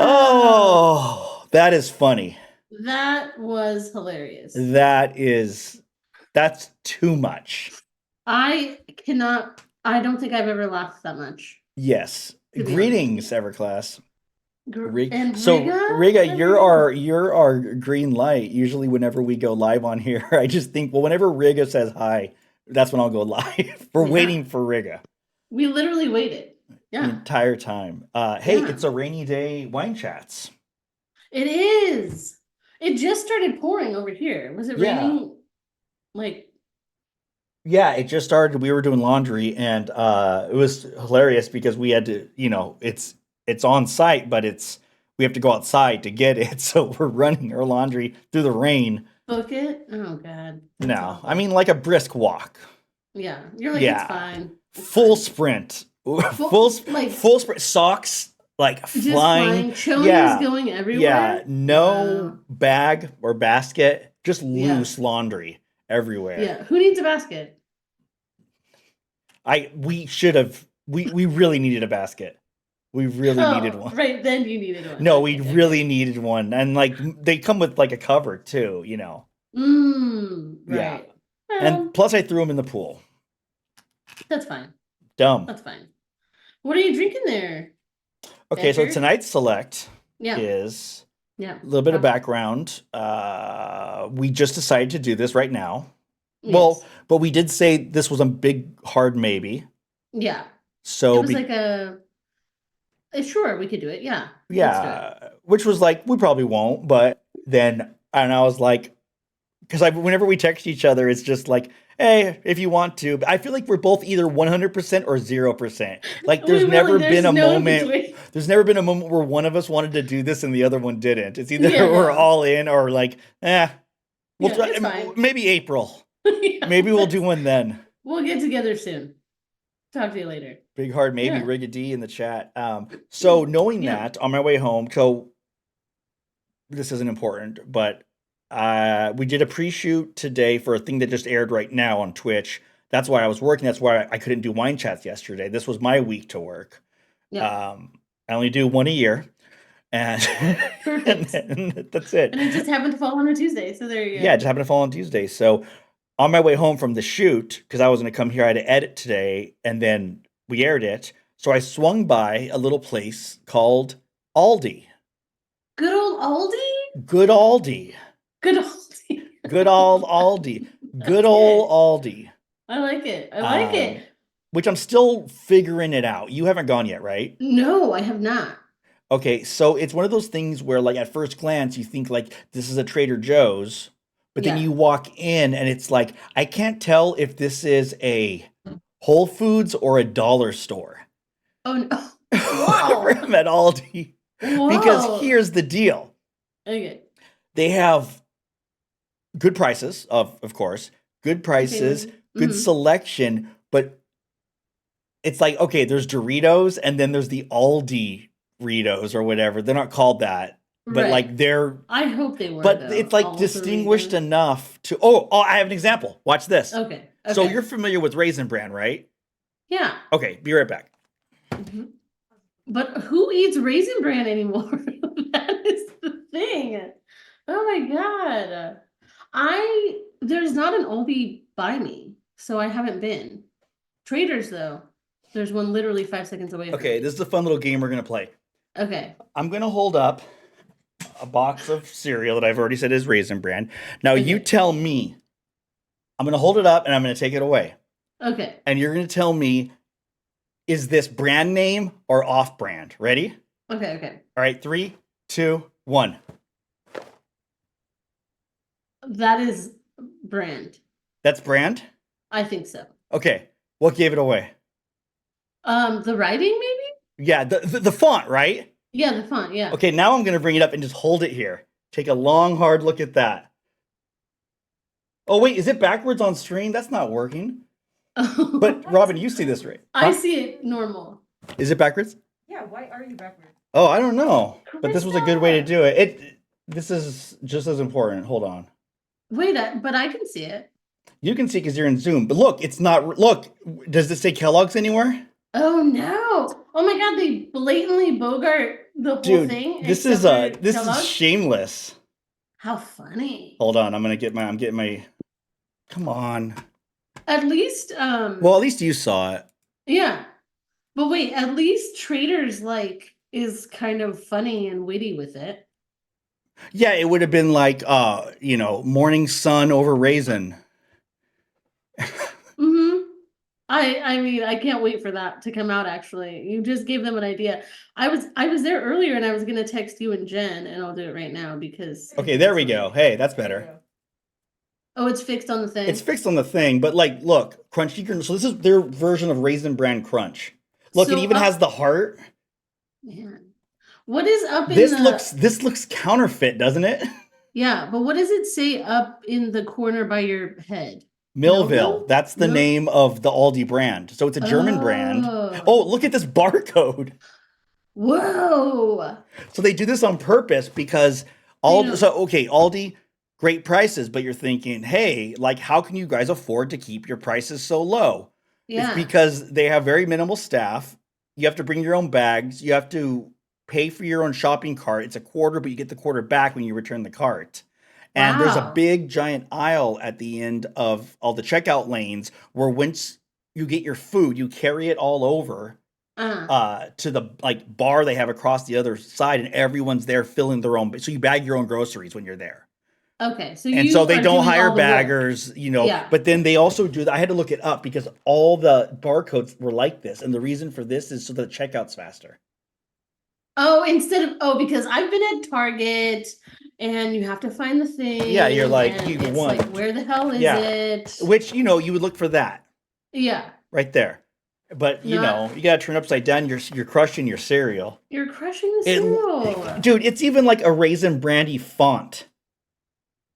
Oh, that is funny. That was hilarious. That's too much. I cannot, I don't think I've ever laughed that much, Yes. to be honest. Greetings, Everclass. And So Riga? Riga, Hi, Riga. you're our green light. Usually whenever we go live on here, I just think, well, whenever Riga says hi, that's when I'll go live. We're Yeah. waiting for Riga We literally waited. the Yeah. entire time. Hey, Yeah. it's a rainy day wine chats. It is. It just started pouring over here. Was it Yeah. raining? Like, Yeah, it just started. We were doing laundry, and it was hilarious because we had to, it's on site, but we have to go outside to get it. So we're running our laundry through the rain. book it? Oh, God. That's No, I awful. mean like a brisk walk. Yeah. You're like, it's Yeah, fine. It's full fine. sprint, Full, like, full sprint. Socks like just flying. flying. Chonies Yeah, going yeah. everywhere. No Wow. bag or basket, just Yeah. loose laundry everywhere. Yeah. Who needs a basket? We should have. We really needed a basket. We really needed Oh, one. right then you needed one. No, we Okay, really okay. needed one, and like they come with like a cover too. Yeah, Right. and Well, plus I threw them in the pool. that's fine. Dumb. That's fine. What are you drinking there, Okay, so Becker? tonight's select Yeah, is yeah. a little bit of background. We just decided to do this right now. Well, Yes. but we did say this was a big hard maybe. Yeah. It So was like sure, we could do it. Yeah, let's do it. yeah, which was like we probably won't, but then and I was like, because whenever we text each other, it's just like, hey, if you want to. But I feel like we're both either 100% or 0%. Like We really, there's no in between. there's never been a moment where one of us wanted to do this and the other one didn't. It's either Yeah, we're no. all in or like, we'll Yeah, try, it's fine. maybe April. Yeah, Maybe we'll do one then. we'll get together soon. Talk to you later. Big hard maybe Yeah. Riga in the chat. So knowing Yeah. that on my way home, so this isn't important, but we did a pre-shoot today for a thing that just aired right now on Twitch. That's why I was working. That's why I couldn't do wine chats yesterday. This was my week to work. Yeah. I only do one a year, and, Perfect. and that's it. And it just happened to fall on a Tuesday, so there you go. Yeah, it just happened to fall on Tuesday. So on my way home from the shoot, because I was going to come here, I had to edit today, and then we aired it. So I swung by a little place called Aldi. Good old Aldi? Good Aldi. Good Aldi. Good old Aldi. Good That's old good. Aldi. I like it. I like it. Which I'm still figuring it out. You haven't gone yet, right? No, I have not. Okay, so it's one of those things where, like, at first glance, you think, like, this is a Trader Joe's, but then Yeah. you walk in and it's like, I can't tell if this is a Whole Foods or a dollar store. Oh no. Whenever Whoa. I'm at Aldi. Because Whoa. here's the deal. Okay. They have good prices, of course, good prices, Okay. good selection, but it's like, okay, there's Doritos and then there's the Aldi Ritos or whatever. They're not called that, but Right. like they're, I hope they were, but though. it's like All distinguished Doritos. enough to, oh, I have an example. Watch this. Okay. So Okay. you're familiar with Raisin Bran, right? Yeah. Okay, be right back. But who eats Raisin Bran anymore? That is the thing. Oh my God. There's not an Aldi by me, so I haven't been. Traders, though, there's one literally 5 seconds away from Okay, me. this is a fun little game we're gonna play. Okay. I'm gonna hold up a box of cereal that I've already said is Raisin Bran. Now you Okay. tell me. I'm gonna hold it up and I'm gonna take it away. Okay. And you're gonna tell me, is this brand name or off brand? Ready? Okay. Okay. All right, 3, 2, 1. That is brand. That's brand? I think so. Okay. What gave it away? The writing, maybe? Yeah, the font, right? Yeah, the font, yeah. Okay, now I'm gonna bring it up and just hold it here. Take a long, hard look at that. Oh wait, is it backwards on screen? That's not working. But Robin, you see this right? I see it normal. Is it backwards? Yeah, why are you backwards? Oh, I don't know. But this was a good way to do it. This is just as important. Hold on. Wait, but I can see it. You can see because you're in Zoom. But look, it's not. Look, does it say Kellogg's anywhere? Oh no! Oh my god, they blatantly Bogart the whole Dude, thing this except is for this is Kellogg's. shameless. How funny! Hold on, I'm getting my. Come on. At least, Well, at least you saw it. yeah. But wait, at least Traders like is kind of funny and witty with it. Yeah, it would have been like, Morning Sun over Raisin. Mm-hmm. I mean, I can't wait for that to come out actually. You just gave them an idea. I was there earlier and I was gonna text you and Jen, and I'll do it right now because Okay, there we go. Hey, that's better. Oh, it's fixed on the thing. It's fixed on the thing, but like, look, crunchy. So this is their version of Raisin Bran Crunch. Look, So it even has the heart. Man. What is up in This looks counterfeit, doesn't it? Yeah, but what does it say up in the corner by your head? Millville. That's the Mil- name of the Aldi brand. So it's a German brand. Oh, look at this barcode. Whoa. So they do this on purpose because Aldi, great prices, but you're thinking, hey, like, how can you guys afford to keep your prices so low? Yeah. It's because they have very minimal staff. You have to bring your own bags. You have to pay for your own shopping cart. It's a quarter, but you get the quarter back when you return the cart. And there's a Wow. big giant aisle at the end of all the checkout lanes where once you get your food, you carry it all over to the like bar they have across the other side, and everyone's there filling their own. So you bag your own groceries when you're there. Okay, so And you so they are don't doing hire all the work. baggers, Yeah. but then they also do that. I had to look it up because all the barcodes were like this. And the reason for this is so that the checkout's faster. Oh, because I've been at Target and you have to find the thing. Yeah, you're like, and you it's want- like, where the hell is Yeah. it? Which, you would look for that Yeah, right there. But, you got to turn upside down. You're crushing your cereal. you're crushing the cereal. Dude, it's even like a Raisin Brandy font.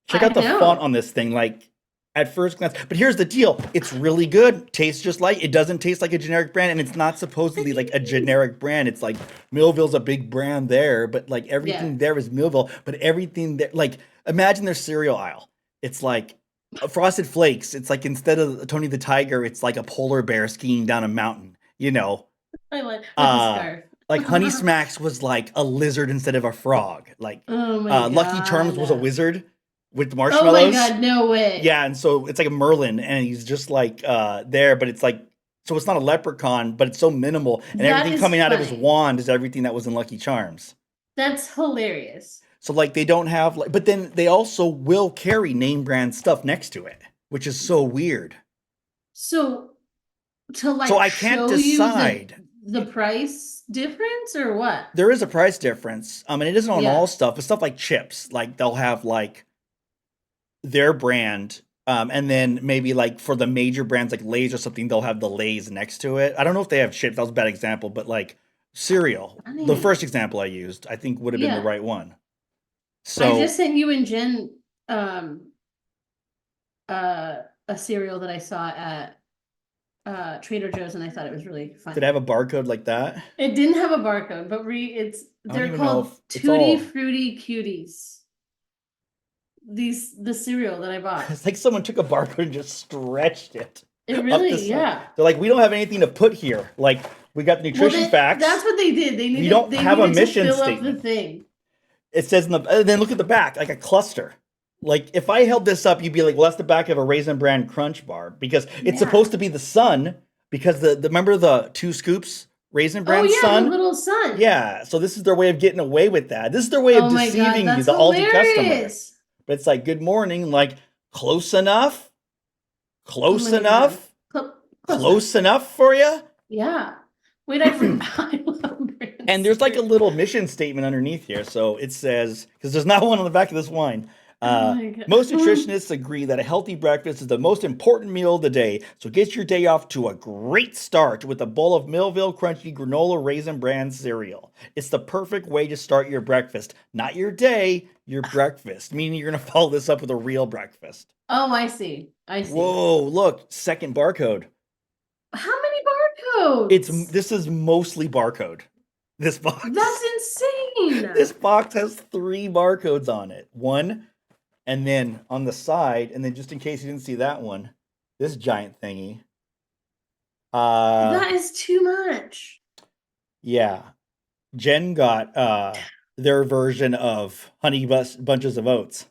Check out the font on this thing, like at first glance. But here's the deal. It's really good. Tastes just like, it doesn't taste like a generic brand, and it's not supposedly like a generic brand. It's like Millville's a big brand there, but like everything there is Millville, but everything there, like imagine their cereal aisle. It's like Frosted Flakes. It's like instead of Tony the Tiger, it's like a polar bear skiing down a mountain, I like the scarf. Like Honey Smacks was like a lizard instead of a frog. Like Oh my god. Lucky Charms was a wizard with Oh marshmallows. my god, no way. Yeah, and so it's like a Merlin, and he's just like there, but it's like, so it's not a leprechaun, but it's so minimal, and That everything is coming out of his funny. wand is everything that was in Lucky Charms. That's hilarious. So like they don't have like, but then they also will carry name brand stuff next to it, which is so weird. So to like So I can't show you decide. the price difference or what? There is a price difference. And it isn't on Yeah. all stuff, but stuff like chips, like they'll have like their brand. And then maybe like for the major brands like Lay's or something, they'll have the Lay's next to it. I don't know if they have chips. That was a bad example, but like cereal, the Funny. first example I used, I think would have been the Yeah. right one. I So just sent you and Jen a cereal that I saw at Trader Joe's, and I thought it was really fun. did it have a barcode like that? It didn't have a barcode, but don't they're even know called if it's Tutti all- Frutti Cuties. The cereal that I bought. It's like someone took a barcode and just stretched it. It up really, the side. yeah. They're like, we don't have anything to put here. Like, we got the nutrition facts. That's what they did. They needed. don't they have a needed to mission fill up statement. the thing. It says in the, and then look at the back, like a cluster. Like, if I held this up, you'd be like, well, that's the back of a Raisin Bran Crunch bar, because it's Yeah. supposed to be the sun, because the remember the 2 scoops Raisin Bran Oh yeah, sun? the little sun. Yeah, so this is their way of getting away with that. This is their way of Oh my god, deceiving you, that's the Aldi customer. hilarious. But it's like, good morning, like, close enough? Close Oh my enough? God. Close enough for you? Yeah. Wait, I forgot. I love brand And there's like a cereal. little mission statement underneath here. So it says, because there's not one on the back of this wine. Oh my God. Most nutritionists agree that a healthy breakfast is the most important meal of the day. So get your day off to a great start with a bowl of Millville Crunchy Granola Raisin Bran cereal. It's the perfect way to start your breakfast. Not your day, your breakfast. Meaning you're going to follow this up with a real breakfast. Oh, I see. I see. Whoa, look, second barcode. How many barcodes? This is mostly barcode. This box. That's insane. This box has 3 barcodes on it. 1, And then on the side, and then just in case you didn't see that one, this giant thingy. That is too much. Yeah. Jen got their version of Honey Bunches of Oats.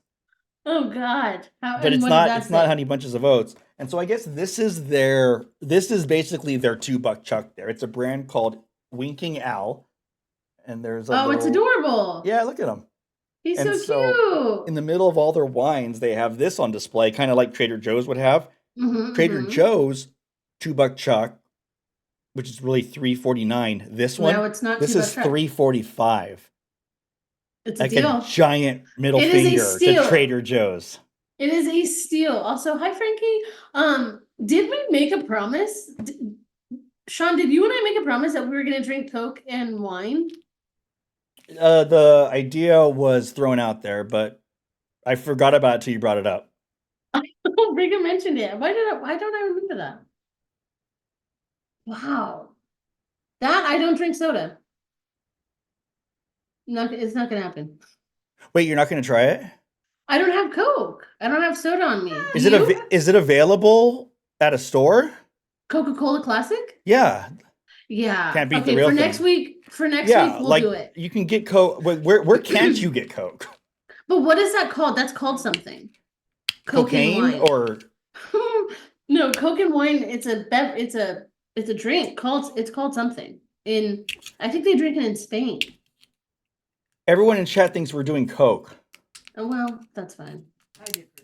Oh God. How, But and it's what did that not say? Honey Bunches of Oats. And so I guess this is basically their $2 chuck there. It's a brand called Winking Owl. And there's a Oh, it's little, adorable. yeah, look at them. He's And so so in cute. the middle of all their wines, they have this on display, kind of like Trader Joe's would have. Trader Mm-hmm. Joe's $2 chuck, which is really $3.49. This one, No, it's not this too is much. $3.45. It's a Like a deal. giant middle It is a finger to steal. Trader Joe's. It is a steal. Also, hi Frankie. Did we make a promise? Sean, did you and I make a promise that we were gonna drink Coke and wine? The idea was thrown out there, but I forgot about it till you brought it up. Brigham mentioned it. Why don't I remember that? Wow. That I don't drink soda. It's not gonna happen. Wait, you're not going to try it? I don't have Coke. I don't have soda on me. Is Do it you? is it available at a store? Coca-Cola Classic? Yeah, Yeah. can't beat the Okay, real for thing. next week, Yeah, we'll like do it. you can get Coke. Where can't you get Coke? But what is that called? That's called something. Coke and Cocaine wine. or No, Coke and wine, it's a drink it's called something. I think they drink it in Spain. everyone in chat thinks we're doing Coke. Oh well, that's fine.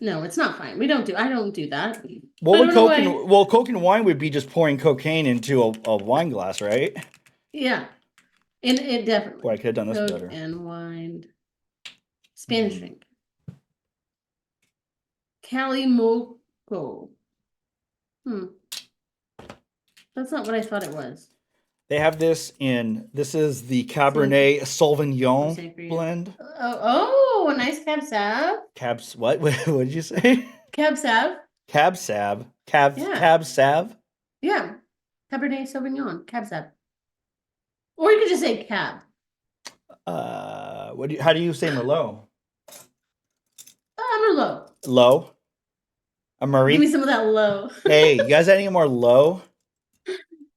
No, it's not fine. I don't do that. What I would don't know Coke why- Coke and wine would be just pouring cocaine into a wine glass, right? Yeah. And it definitely. Boy, I could have done this Coke better. and wine. Spanish drink. Calimoco. That's not what I thought it was. They have this this is the Cabernet Sauvignon Sangria. blend. Oh, a nice Cab Sav. Cabs what? What did you say? Cab Sav. Cab Sav. Yeah. Cab Sav. Yeah. Cabernet Sauvignon. Cab Sav. Or you could just say cab. How do you say Merlot? Merlot. Low? A Give me Marie? some of that low. Hey, you guys any more low?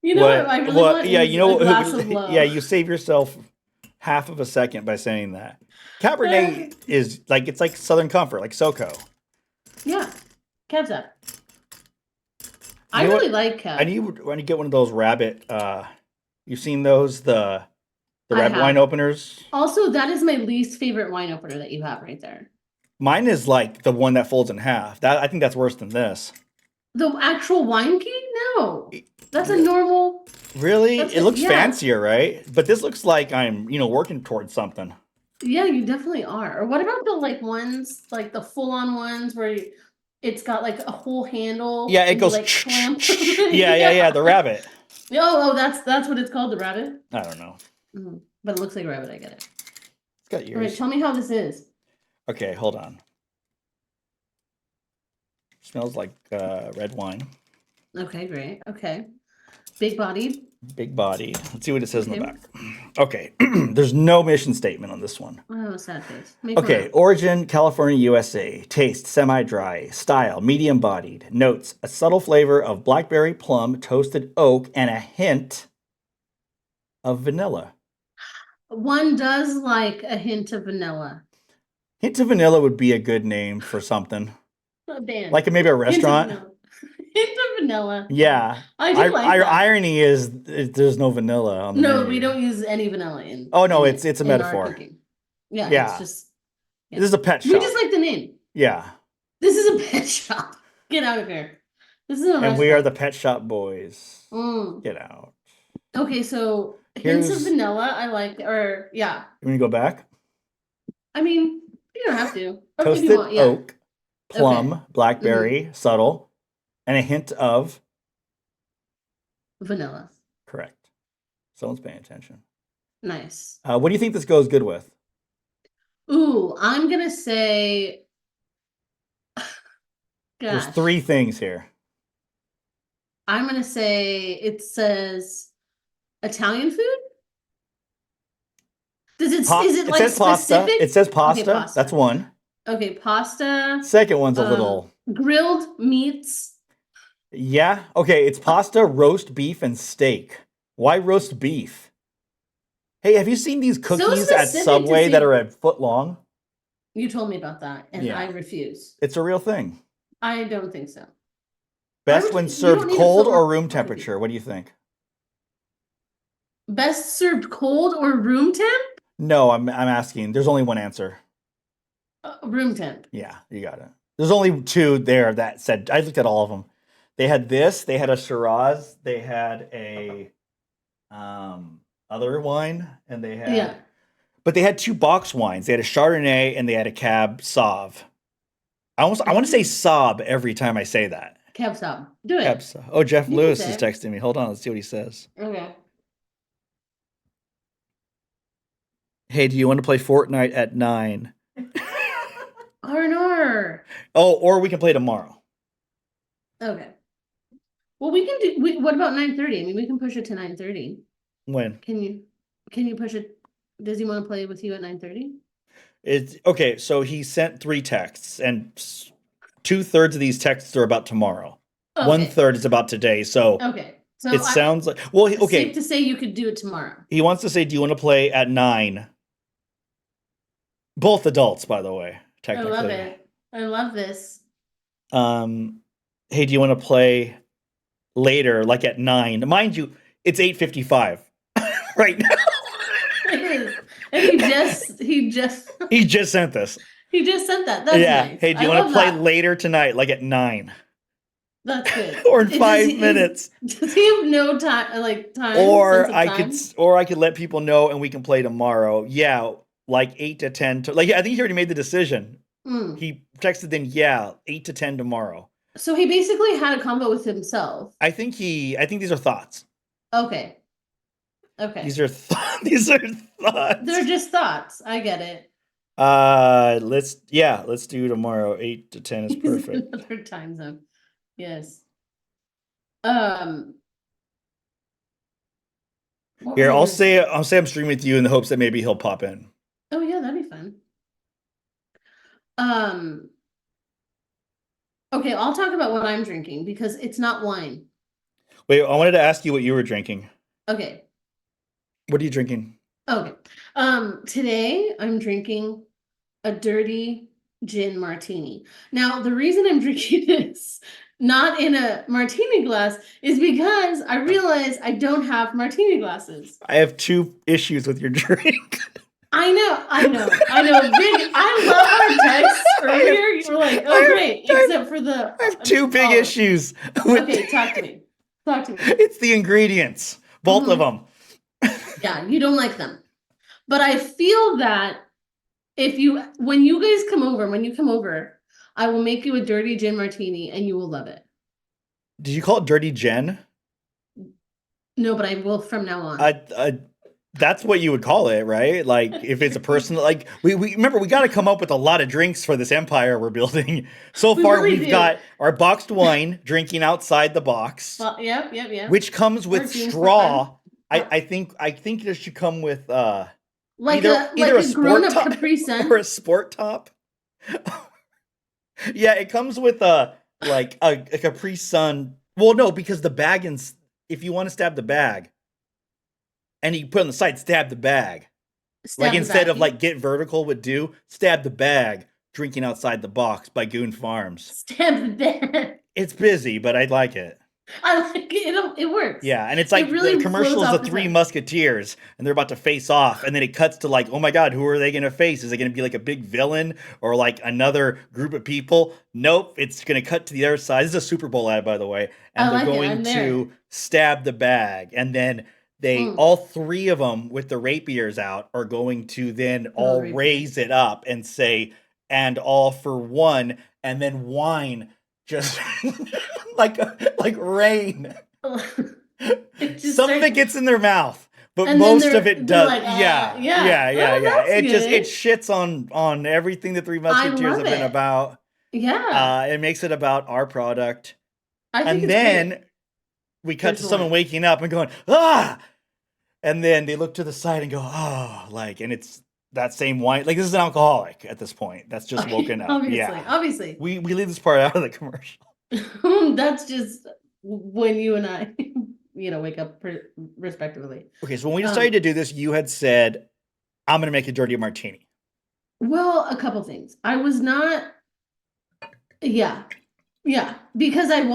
You know what I really want? Yeah, is you know a glass of low. yeah, you save yourself half of a second by saying that. Cabernet is it's like Southern Comfort, like SoCo. Yeah. Cab Sav. I You know really what? like cab. I need to get one of those rabbit. You've seen those the I rabbit have. wine openers. Also, that is my least favorite wine opener that you have right there. Mine is like the one that folds in half. I think that's worse than this. The actual wine key? No. That's a normal. Really, it looks yeah. fancier, right? But this looks like I'm working towards something. Yeah, you definitely are. Or what about the ones, like the full-on ones where it's got like a whole handle? Yeah, it and goes. you, clamp- Yeah. The rabbit. Oh, that's what it's called, the rabbit. I don't know. But it looks like a rabbit. I get it. It's got All right, ears. tell me how this is. Okay, hold on. Smells like red wine. Okay, great. Okay, big bodied. Big body. Let's see what it says in the Okay. back. Okay, there's no mission statement on this one. Oh, sad face. Make one Okay, up. origin California, USA. Taste semi-dry. Style medium bodied. Notes a subtle flavor of blackberry, plum, toasted oak, and a hint of vanilla. One does like a hint of vanilla. Hint of vanilla would be a good name for something. A band. Like maybe a Hint of restaurant. vanilla. Hint of vanilla. Yeah. I do like that. Irony is there's no vanilla on the No, menu. we don't use any vanilla in. Oh, no, in- it's a in our metaphor. cooking. Yeah, Yeah. it's just This is a pet we shop. just like the name. Yeah. This is a pet shop. Get out of here. This is a And we are restaurant. the Pet Shop Boys. Mm. Get out. Okay, so hints of Here's- vanilla. I like, or yeah. You want to go back? I mean, you don't have to. Or if Toasted you want, yeah. oak, plum, blackberry, subtle, and a hint of Vanilla. correct. Someone's paying attention. Nice. What do you think this goes good with? Ooh, I'm gonna say. There's Gosh, 3 things here. I'm gonna say it says Italian food. Does it? Is it like says pasta. specific? It says pasta. pasta. That's one. Okay, pasta, Second one's a little. grilled meats. Yeah. Okay, it's pasta, roast beef, and steak. Why roast beef? Hey, have you seen these So cookies at specific to Subway that are say. a foot long? You told me about that, and I Yeah, refuse. it's a real thing. I don't think so. Why Best would when you don't served need a cold foot or long room cookie. temperature. What do you think? Best served cold or room temp? No, I'm asking. There's only one answer. Room temp. Yeah, you got it. There's only two there that said. I looked at all of them. They had this. They had a Shiraz. They had a other wine, and they had. Yeah. But they had two box wines. They had a Chardonnay and they had a Cab Sauv. I want to say Saab every time I say that. Cab stop. Do Cab it. Sauv. Oh, Jeff You can Lewis say is it. texting me. Hold on, let's see what he says. Okay. Hey, do you want to play Fortnite at 9? R&R. Oh, or we can play tomorrow. Okay. Well, we can do. What about 9:30? I mean, we can push it to 9:30. When? Can you push it? Does he want to play with you at 9:30? It's okay. So he sent 3 texts, and 2/3 of these texts are about tomorrow. Okay. 1/3 is about today. So Okay. So it sounds like safe okay. to say you could do it tomorrow. He wants to say, "Do you want to play at 9?" Both adults, by the way. Technically. I love it. I love this. Hey, do you want to play later, like at 9? Mind you, it's 8:55 right now. It is. And he just sent this. he just sent that. That's Yeah. nice. Hey, do you want to play later tonight, like at 9? That's good. Or in 5 minutes? Does he have no time, like time? Or sense of I could let people know and we can play tomorrow. Yeah, like 8 to 10. Like I think he already made the decision. time? He texted them, yeah, 8 to 10 tomorrow. So he basically had a combo with himself. I think these are thoughts. Okay. Okay. These are these are thoughts. They're just thoughts. I get it. Let's do tomorrow. 8 to 10 is perfect. Another time zone. Yes. Here, I'll say I'm streaming with you in the hopes that maybe he'll pop in. Oh yeah, that'd be fun. Okay, I'll talk about what I'm drinking because it's not wine. Wait, I wanted to ask you what you were drinking. Okay. What are you drinking? Okay. Today I'm drinking a dirty gin martini. Now, the reason I'm drinking this not in a martini glass is because I realize I don't have martini glasses. I have 2 issues with your drink. I know. Big, I love our texts earlier. You were like, oh, great, except for the. I have 2 big issues. Okay, talk to me. It's the ingredients, both of them. Yeah, you don't like them. But I feel that when you come over, I will make you a dirty gin martini and you will love it. Did you call it dirty gin? No, but I will from now on. That's what you would call it, right? Like if it's a personal, like we remember we got to come up with a lot of drinks for this empire we're building. So far, we've got our boxed wine drinking outside the box. Well, yep. Which comes with straw. I think it should come with like either a grown up top Capri Sun or a sport top. Yeah, it comes with a Capri Sun. Well, no, because the bag if you want to stab the bag, and you put on the side, stab the bag. Like instead of like Get Vertical would do, stab the bag. Drinking outside the box by Goon Farms. Stab the bag. It's busy, but I like it. I like it. It works. Yeah, and it's like really the commercial is the 3 Musketeers, and they're about to face off, and then it cuts to like, oh my god, who are they going to face? Is it going to be like a big villain or like another group of people? Nope, it's going to cut to the other side. This is a Super Bowl ad, by the way, and they're going to stab the bag, and then all 3 of them with the rapiers out are going to then all raise it up and say, and all for one, and then wine just like rain. Some of it gets in their mouth, but most of it does. Like, yeah. It shits on everything the 3 Musketeers have been about. Yeah. It makes it about our product. And then we cut to someone waking up and going, ah! And then they look to the side and go, oh, like, and it's that same wine. Like, this is an alcoholic at this point. That's just Okay, woken up. obviously, Yeah. obviously. We leave this part out of the commercial. That's just when you and I, wake up respectively. Okay, so when we decided to do this, you had said, I'm gonna make a dirty martini. Well, a couple things. I was not, yeah, because I go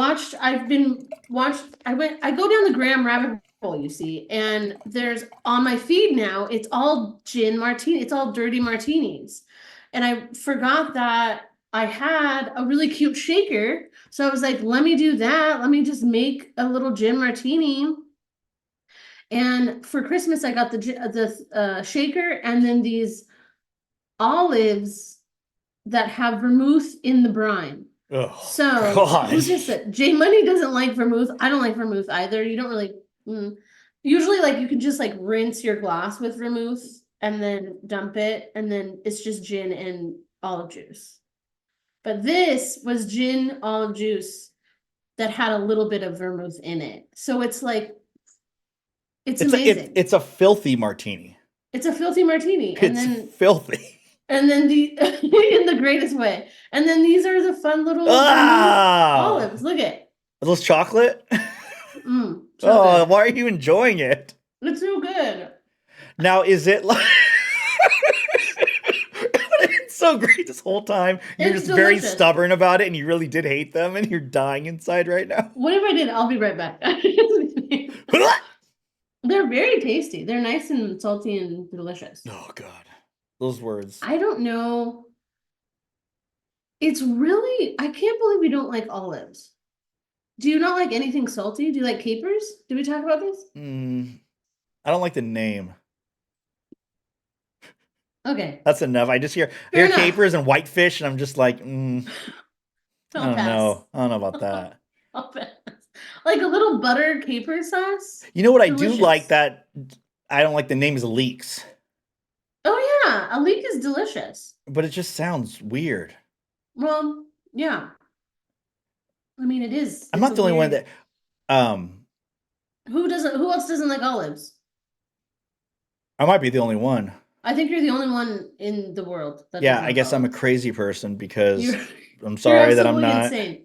down the Graham rabbit hole, you see, and there's on my feed now, it's all gin martini, it's all dirty martinis. And I forgot that I had a really cute shaker. So I was like, let me do that. Let me just make a little gin martini. And for Christmas, I got the shaker and then these olives that have vermouth in the brine. Oh, So God. who just said J Money doesn't like vermouth? I don't like vermouth either. You don't really usually like you can just like rinse your glass with vermouth and then dump it, and then it's just gin and olive juice. But this was gin olive juice that had a little bit of vermouth in it. So it's like it's amazing. It's a filthy martini. It's a filthy martini. And It's then filthy. and then in the greatest way. And then these are the fun little olives. Look at Are those chocolate? so Oh, good. why are you enjoying it? It's so good. Now, is it like it's so great this whole time? You're It's just very delicious. stubborn about it, and you really did hate them, and you're dying inside right now. Whatever I did, I'll be right back. They're very tasty. They're nice and salty and delicious. Oh God, those words. I don't know. It's really, I can't believe we don't like olives. Do you not like anything salty? Do you like capers? Did we talk about this? I don't like the name. Okay. That's enough. I just hear capers and whitefish, and I'm just like, I don't know. I don't know about that. I'll pass. Like a little butter caper sauce. You know what Delicious. I do like that I don't like the name is leeks. Oh yeah, a leek is delicious. But it just sounds weird. Well, yeah. I mean, it is. I'm not the only one that Who else doesn't like olives? I might be the only one. I think you're the only one in the world that Yeah, doesn't I like guess I'm a olives. crazy person because I'm You're sorry that I'm absolutely not. insane.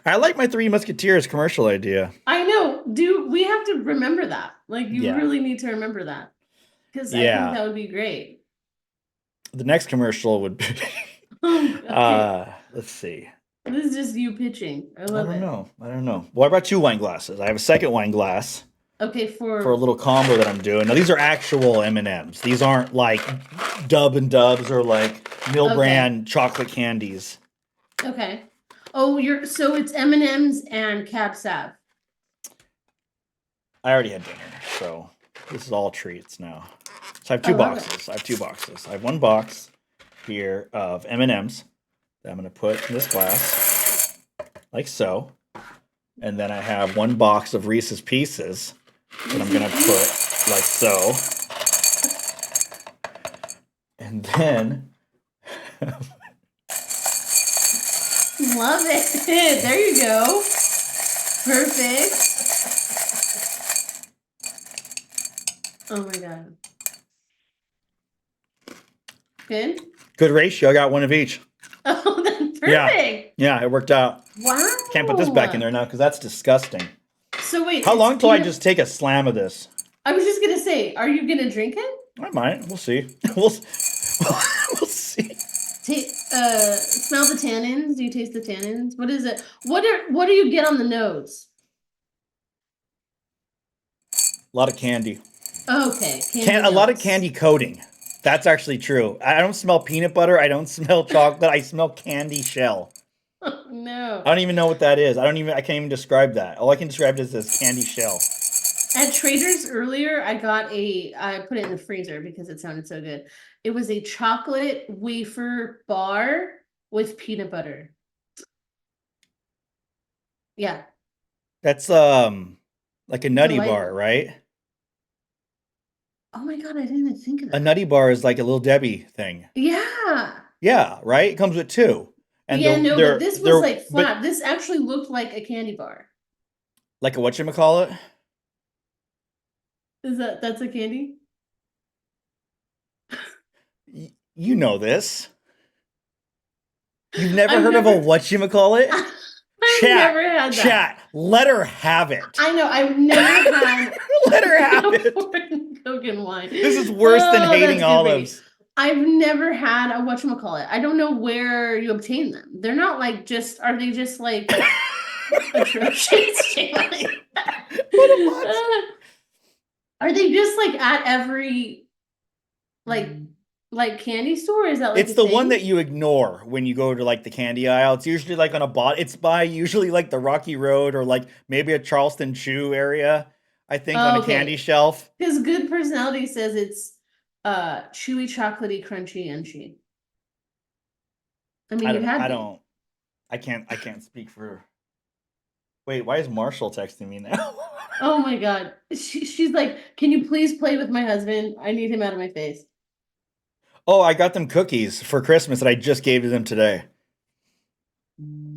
I like my Three Musketeers commercial idea. I know. We have to remember that. Like, you Yeah. really need to remember that. Because I Yeah. think that would be great. The next commercial would be Okay. let's see. This is just you pitching. I love it. I don't know. What about 2 wine glasses? I have a second wine glass Okay, for a little combo that I'm doing. Now these are actual M&Ms. These aren't like Dub and Dubs or like Mill Okay. brand chocolate candies. Okay. Oh, so it's M&Ms and Cab Sav. I already had dinner, so this is all treats now. So I have 2 I love boxes. I have 2 boxes. I have 1 box here of M&Ms that I'm going to put in this glass, like so. And then I have 1 box of Reese's Pieces that I'm going to put like so. And then Love it. There you go. Perfect. Oh my god. Good? good ratio. I got 1 of each. Oh, that's perfect. Yeah, it worked out. Wow. Can't put this back in there now because that's disgusting. So wait. How it's long till I peanut- just take a slam of this? I was just gonna say, are you gonna drink it? I might. We'll see. We'll see. Smell the tannins. Do you taste the tannins? What is it? What do you get on the nose? A lot of candy. Okay. A lot of notes. candy coating. That's actually true. I don't smell peanut butter. I don't smell chocolate. I smell candy shell. Oh, no. I don't even know what that is. I can't even describe that. All I can describe it is this candy shell. At Trader's earlier, I put it in the freezer because it sounded so good. It was a chocolate wafer bar with peanut butter. Yeah. That's like a nutty Delight- bar, right? Oh my god, I didn't even think of A that. nutty bar is like a little Debbie thing. Yeah. Yeah, right? It comes with 2. And Yeah, they're- no, they're- but this they're- was like but flat. This actually looked like a candy bar. like a whatchamacallit? That's a candy? You know this. You've never I've heard of a never whatchamacallit? I've Chat, never had that. chat, let her have it. I know, I've never had Let her have it. foreign Coke and wine. This is worse than Oh, hating that's olives. I've never had a whatchamacallit. I don't know where you obtain them. They're not like are they just like atrocious? Are they just like at every like candy store? Is that like It's a the one thing? that you ignore when you go to like the candy aisle. It's usually like on a bot. It's by usually like the Rocky Road or like maybe a Charleston Chew area. I think on Oh, a candy okay. shelf. Because Good Personality says it's chewy, chocolatey, crunchy, and chewy. I mean, I you've don't know. had I these. don't. I can't speak for. Wait, why is Marshall texting me now? Oh my God. She's like, can you please play with my husband? I need him out of my face. Oh, I got them cookies for Christmas that I just gave to them today. Hmm.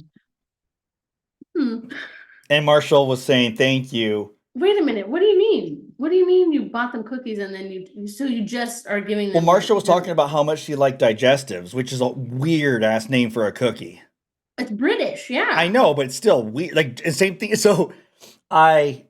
And Marshall was saying thank you. Wait a minute. What do you mean? What do you mean you bought them cookies and then you just are giving Well, them Marshall was talking them? about how much she liked digestives, which is a weird ass name for a cookie. It's British, I yeah. know, but it's still weird. Like same thing. I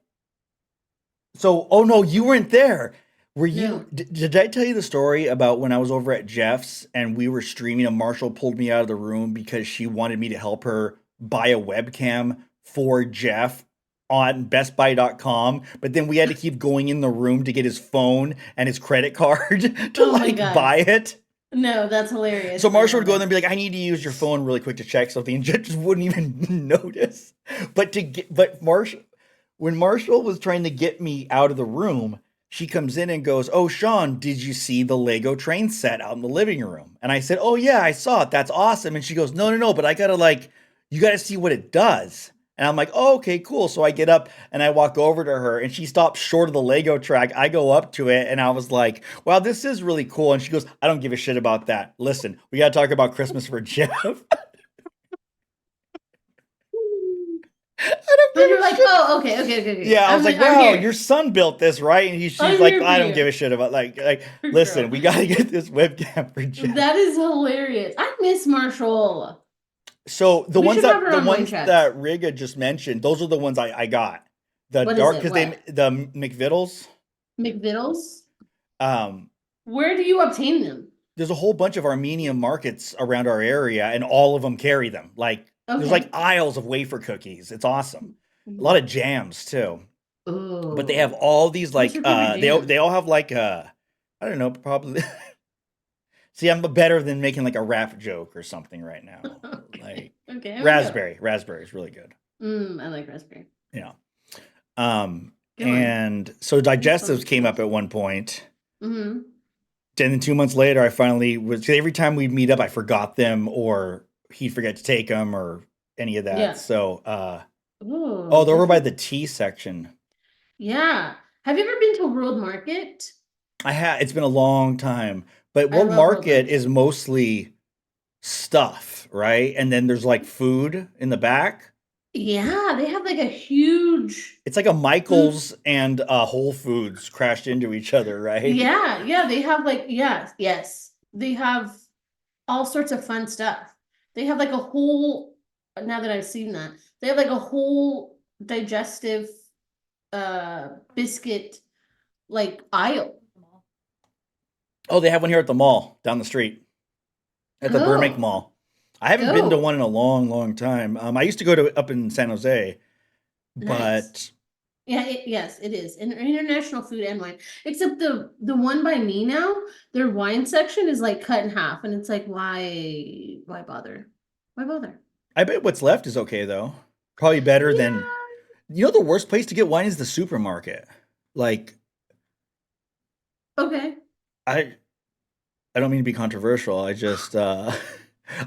oh no, you weren't there. Were you? No. Did I tell you the story about when I was over at Jeff's and we were streaming and Marshall pulled me out of the room because she wanted me to help her buy a webcam for Jeff on bestbuy.com, but then we had to keep going in the room to get his phone and his credit card to Oh my like God. buy it. No, that's hilarious. So I Marshall would love go in there it. and be like, I need to use your phone really quick to check something, and Jeff just wouldn't even notice. But Marshall, when Marshall was trying to get me out of the room, she comes in and goes, "Oh, Sean, did you see the Lego train set out in the living room?" And I said, "Oh yeah, I saw it. That's awesome." And she goes, "No, no, no, but I gotta like, you gotta see what it does." And I'm like, "Oh, okay, cool." So I get up and I walk over to her, and she stops short of the Lego track. I go up to it, and I was like, "Wow, this is really cool." And she goes, "I don't give a shit about that. Listen, we gotta talk about Christmas for Jeff." I don't And give you're a like, shit. oh, okay. Yeah, I was like, I'm "Wow, here. your son built this, right?" And she's I'm like, here for "I don't give you. a shit about like Girl. listen, we got to get this webcam for Jeff." That is hilarious. I miss Marshall. So We should have her the on Wine ones Chats. that Riga just mentioned, those are the ones I got. The What is dark it? because they What? the McVittles. McVittles? Um, Where do you obtain them? there's a whole bunch of Armenian markets around our area, and all of them carry them. Like there's like Okay. aisles of wafer cookies. It's awesome. A lot of jams too. But they have Oh, all these what's like your favorite they jam? all have like I don't know, probably. See, I'm better than making like a rap joke or something right now. Okay. Like Okay, here we go. raspberry is really good. I like raspberry. Yeah. Go on. And so What's something digestives came up else? at one point. Mm-hmm. And then 2 months later, I finally was. Every time we'd meet up, I forgot them, or he'd forget to take them, or any of that. Yeah. So, oh, Oh, they're over those by are the tea section. yeah. Have you ever been to World Market? I had. It's been a long time, but I World love World Market is Market. mostly stuff, right? And then there's like food in the back. Yeah, they have like a huge It's like a food. Michaels and Whole Foods crashed into each other, right? Yeah, they have like yes. They have all sorts of fun stuff. They have like a whole now that I've seen that, they have like a whole digestive biscuit like aisle. Oh, they have one here at the mall down the street at the Burbank Oh, Mall. I haven't been to oh, one in a long, long time. I used to go to up in San Jose, nice. but Yeah, yes, it is. International food and wine. Except the one by me now, their wine section is like cut in half, and it's like, why bother? Why bother? I bet what's left is okay though. Probably better than Yeah, the worst place to get wine is the supermarket. Like okay. I I don't mean to be controversial. I just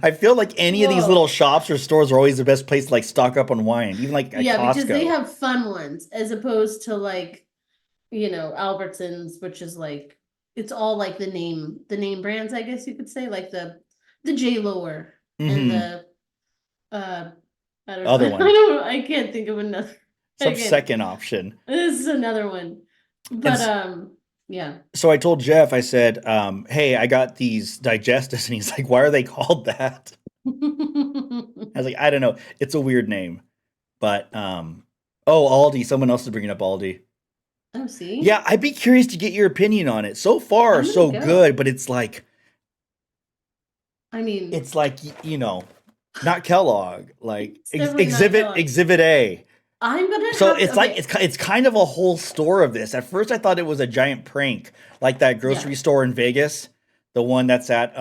I feel like any of these little Whoa. shops or stores are always the best place to like stock up on wine, even like at Yeah, because they Costco. have fun ones as opposed to like, Albertsons, which is like it's all like the name brands, I guess you could say, like the J Lower and Mm-hmm. the uh I don't know. Other I one. don't know. I can't think of another. I Some can't. second option. This is another one. And But Yeah. So I told Jeff, I said, hey, I got these digestives, and he's like, why are they called that? I was like, I don't know. It's a weird name. But oh, Aldi, someone else is bringing up Aldi. Oh, see? Yeah, I'd be curious to get your opinion on it. So far, I'm gonna so good, go. but it's like I mean, you know, not Kellogg, like it's definitely not Kellogg. Exhibit A. I'm gonna So have to, it's like okay. it's kind of a whole store of this. At first, I thought it was a giant prank, like that Yeah. grocery store in Vegas, the one that's at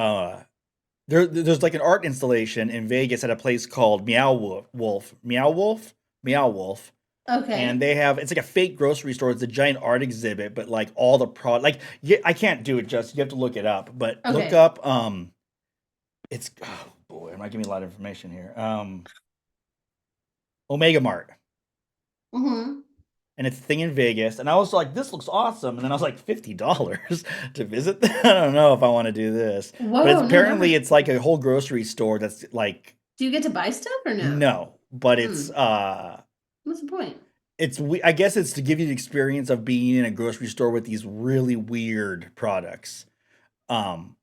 there's like an art installation in Vegas at a place called Meow Wolf, and Okay. they have it's like a fake grocery store. It's a giant art exhibit, but like all the product, like yeah, I can't do it. Just you have to look it up, but look Okay. up it's oh boy, I'm not giving me a lot of information here. Omega Mart, Mm-hmm. and it's a thing in Vegas. And I was like, this looks awesome. And then I was like, $50 to visit. I don't know if I want to do this, but it's Whoa, no, apparently never. it's like a whole grocery store that's like Do you get to buy stuff or no? no, but Hmm. What's the point? I guess it's to give you the experience of being in a grocery store with these really weird products. Um,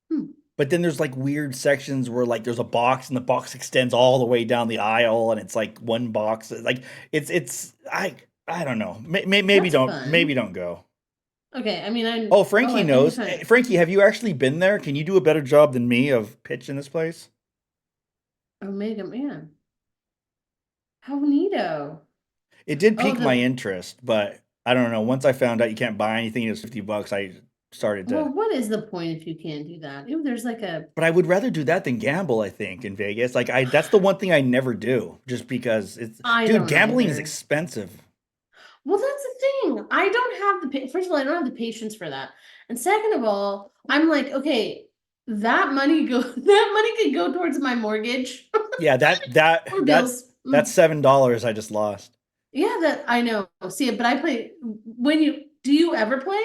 Hmm. but then there's like weird sections where like there's a box and the box extends all the way down the aisle and it's like one box. Like it's I don't know. That's fun. Maybe don't go. Okay, I mean, Oh, I think it's fine. Frankie, have you actually been there? Can you do a better job than me of pitching this place? Omega Man. How neato. It did Oh, pique my the, interest, but I don't know. Once I found out you can't buy anything, it was $50. I started well, to. what is the point if you can't do that? Ew, there's like a, But I would rather do that than gamble, I think, in Vegas. Like I that's the one thing I never do, just because it's I dude, don't gambling is either. expensive. Well, that's the thing. I don't have first of all, I don't have the patience for that. And second of all, I'm like, okay, that money go that money could go towards my mortgage Yeah, or bills. that's $7 I just lost. Yeah, that I know. See it, but I play when you do you ever play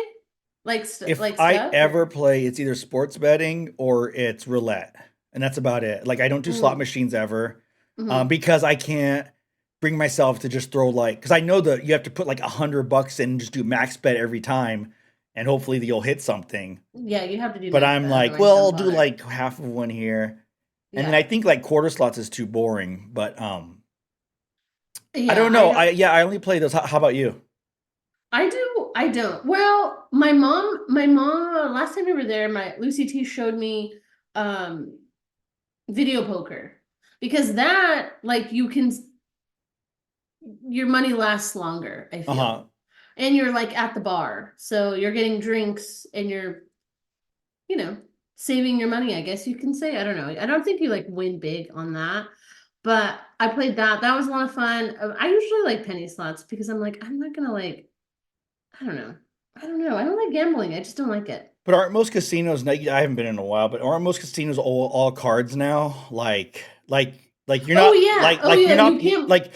If like I stuff ever or play, it's either sports betting or it's roulette. And that's about it. Like I don't do slot mm, machines ever. hmm. Because I can't bring myself to just throw like because I know that you have to put like $100 in and just do max bet every time and hopefully you'll hit something. Yeah, you have to do But max I'm bet, like, otherwise well, don't I'll do bother. like half of one here. And then I Yeah. think like quarter slots is too boring. But I Yeah, don't I know. don't I only play those. How about you? I do, I don't. Well, my mom, last time we were there, my Lucy T showed me um video poker because that like you can your money lasts longer, I Uh-huh. feel. And you're like at the bar. So you're getting drinks and you're, you know, saving your money, I guess you can say. I don't know. I don't think you like win big on that. But I played that. That was a lot of fun. I usually like penny slots because I'm like, I'm not gonna like, I don't know. I don't know. I don't like gambling. I just don't like it. But aren't most casinos? I haven't been in a while, but aren't most casinos all cards now? Like you're Oh not yeah. Oh like yeah. you're You not can't like.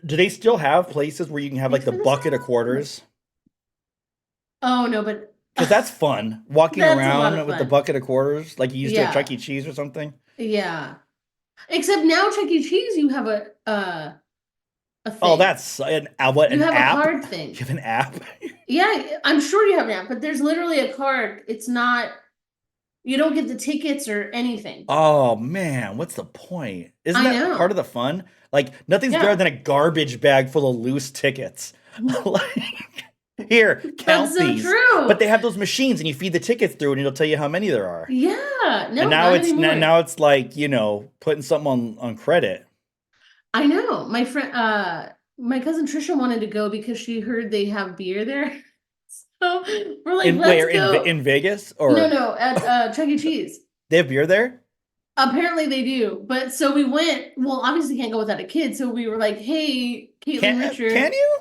Do they still have places where you can have like mix the for the bucket of sun. quarters? Oh no, but Because that's fun, walking that's a lot around of with the fun. bucket of quarters, like you used to at Chuck Yeah. E. Cheese or something. Yeah. Except now Chuck E. Cheese, you have a Oh, thing. that's what You an have a app? card You thing. have an app? Yeah, I'm sure you have an app, but there's literally a card. It's not, you don't get the tickets or anything. Oh man, what's the point? Isn't I that part of know. the fun? Like nothing's better Yeah. than a garbage bag full of loose tickets. Like here, That's count so these. But true. they have those machines and you feed the tickets through and it'll tell you how many there are. Yeah. And No, not now anymore. it's like, putting something on credit. I know. My cousin Trisha wanted to go because she heard they have beer there. So we're like, In let's where go. in Vegas No, or no, at Chuck E. Cheese. they have beer there? Apparently they do. But so we went, well, obviously can't go without a kid. So we were like, hey, Caitlin Can Richard. you?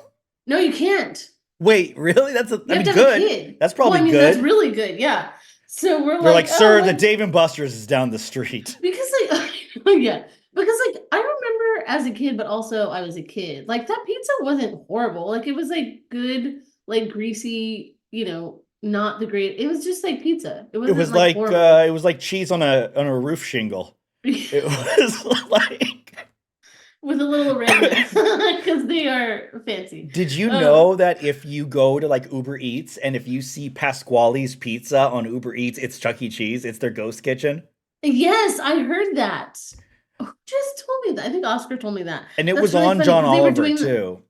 No, you can't. Wait, really? You I have mean to have a good. kid. That's Well, probably I mean, that's good. really good. Yeah. So we're They're like, like, oh, "Sir, the let's Dave and Buster's is down the street." because like yeah. Because like I remember as a kid, but also I was a kid. Like that pizza wasn't horrible. Like it was like good, like greasy, not the great. It was just like pizza. It wasn't like horrible. It was like cheese on a roof shingle. It was like with a little ring there because they are fancy. Did you Um, know that if you go to like Uber Eats and if you see Pasquale's Pizza on Uber Eats, it's Chuck E. Cheese, it's their ghost kitchen? yes, I heard that. Who just told me that? I think Oscar told me that. And it That's was really on funny John because they were Oliver doing. too.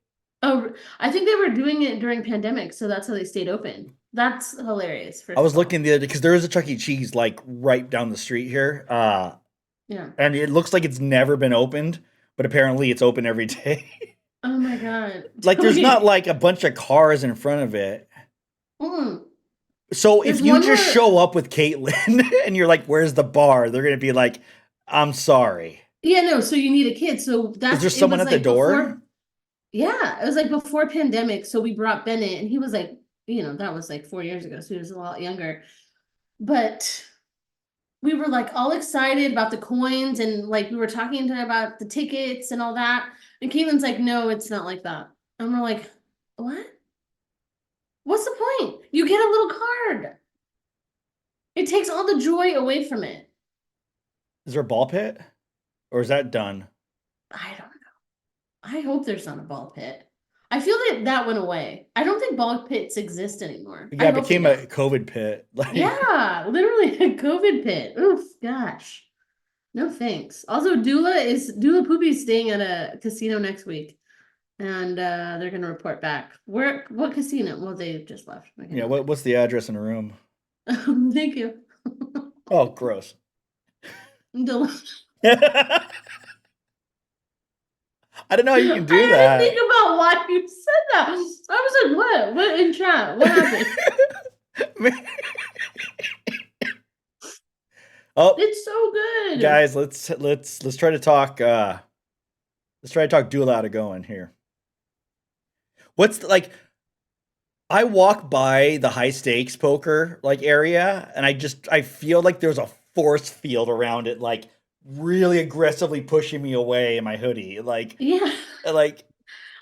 Oh, I think they were doing it during pandemic, so that's how they stayed open. That's hilarious. I First was of all, looking the other because there is a Chuck E. Cheese like right down the street here. yeah. And it looks like it's never been opened, but apparently it's open every day. Oh my God. Like there's not like a bunch of cars in front of it. Mm. So if There's you one just where, show up with Caitlin and you're like, "Where's the bar?" They're gonna be like, "I'm sorry." yeah, no. So you need a kid. So Is that's there it someone was at the like door? before. Yeah, it was like before pandemic. So we brought Bennett, and he was like, that was like 4 years ago. So he was a lot younger. But we were like all excited about the coins, and like we were talking to him about the tickets and all that. And Caitlin's like, no, it's not like that. And we're like, what? What's the point? You get a little card. It takes all the joy away from it. Is there a ball pit? Or is that done? I don't know. I hope there's not a ball pit. I feel that that went away. I don't think ball pits exist anymore. I Yeah, it hope they became a don't. COVID pit. Like Yeah, literally a COVID pit. Oof, gosh. No thanks. Also, Dula Poopy's staying at a casino next week, and they're gonna report back. What casino? Well, they just left. I can't yeah, remember. what's the address in the room? Thank you. Oh, gross. Dula. I don't know how you can I do had to think that. about why you said that. I was like, what? What in chat? What happened? Oh, It's so good. guys, let's try to talk Duel out of going here. What's the, like I walk by the high stakes poker like area and I feel like there's a force field around it like really aggressively pushing me away in my hoodie. Yeah. Like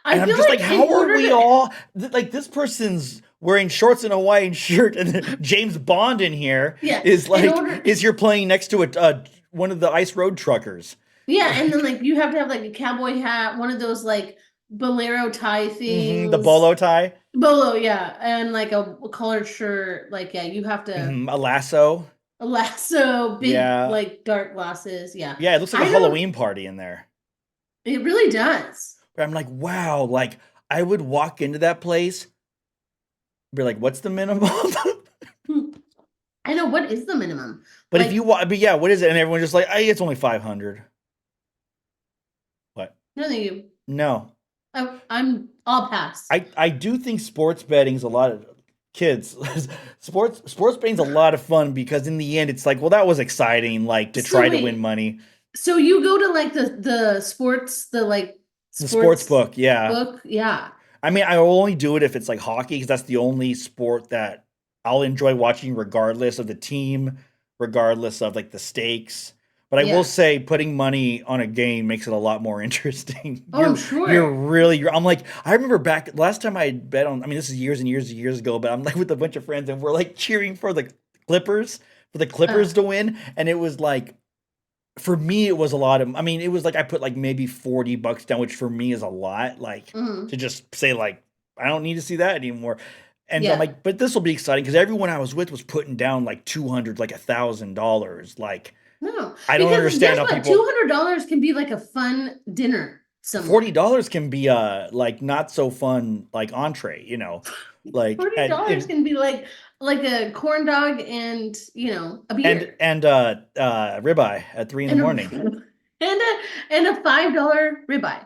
and I I'm feel just like, like in how are order we to all like this person's wearing shorts and a Hawaiian shirt, and then James Bond in here yeah, is in like, order is you're playing next to a one of the ice road truckers. yeah, and then Like, like you have to have like a cowboy hat, one of those like bolero tie the things. bolo tie, Bolo, yeah, and like a collared shirt. Like, yeah, you have to a lasso. a lasso, big Yeah, like dark glasses. Yeah. yeah, it looks like a I don't Halloween party in there. it really does. But I'm like, wow, like I would walk into that place, be like, what's the minimum? Hmm. I know what is the minimum? But if you Like, but yeah, what is it? And everyone's just like, hey, it's only 500. What? no, thank you. No. I'm I'll pass. I do think sports betting's a lot of kids. Sports betting's a lot of fun because in the end it's like, well, that was exciting, like to So try to win wait, money. so you go to like the sports, the like The sports sports book, yeah. book? Yeah. I mean, I will only do it if it's like hockey because that's the only sport that I'll enjoy watching regardless of the team, regardless of like the stakes. But I will Yeah. say putting money on a game makes it a lot more interesting. Oh, I'm You're sure. really I'm like I remember back last time I bet on I mean this is years and years and years ago, but I'm like with a bunch of friends and we're like cheering for the Clippers, for the Uh, Clippers to win and it was like for me it was a lot of I mean it was like I put like maybe $40 down, which for me is a lot, like to mhm. just say like I don't need to see that anymore. And I'm Yeah. like, but this will be exciting because everyone I was with was putting down like 200, like $1,000. Like No, I don't because understand guess how what? Two people hundred dollars can be like a fun dinner somewhere. $40 can be a like not so fun like entree, you know, like $40 can be like a corn dog and a beer ribeye at 3 in the and a morning. and a $5 ribeye.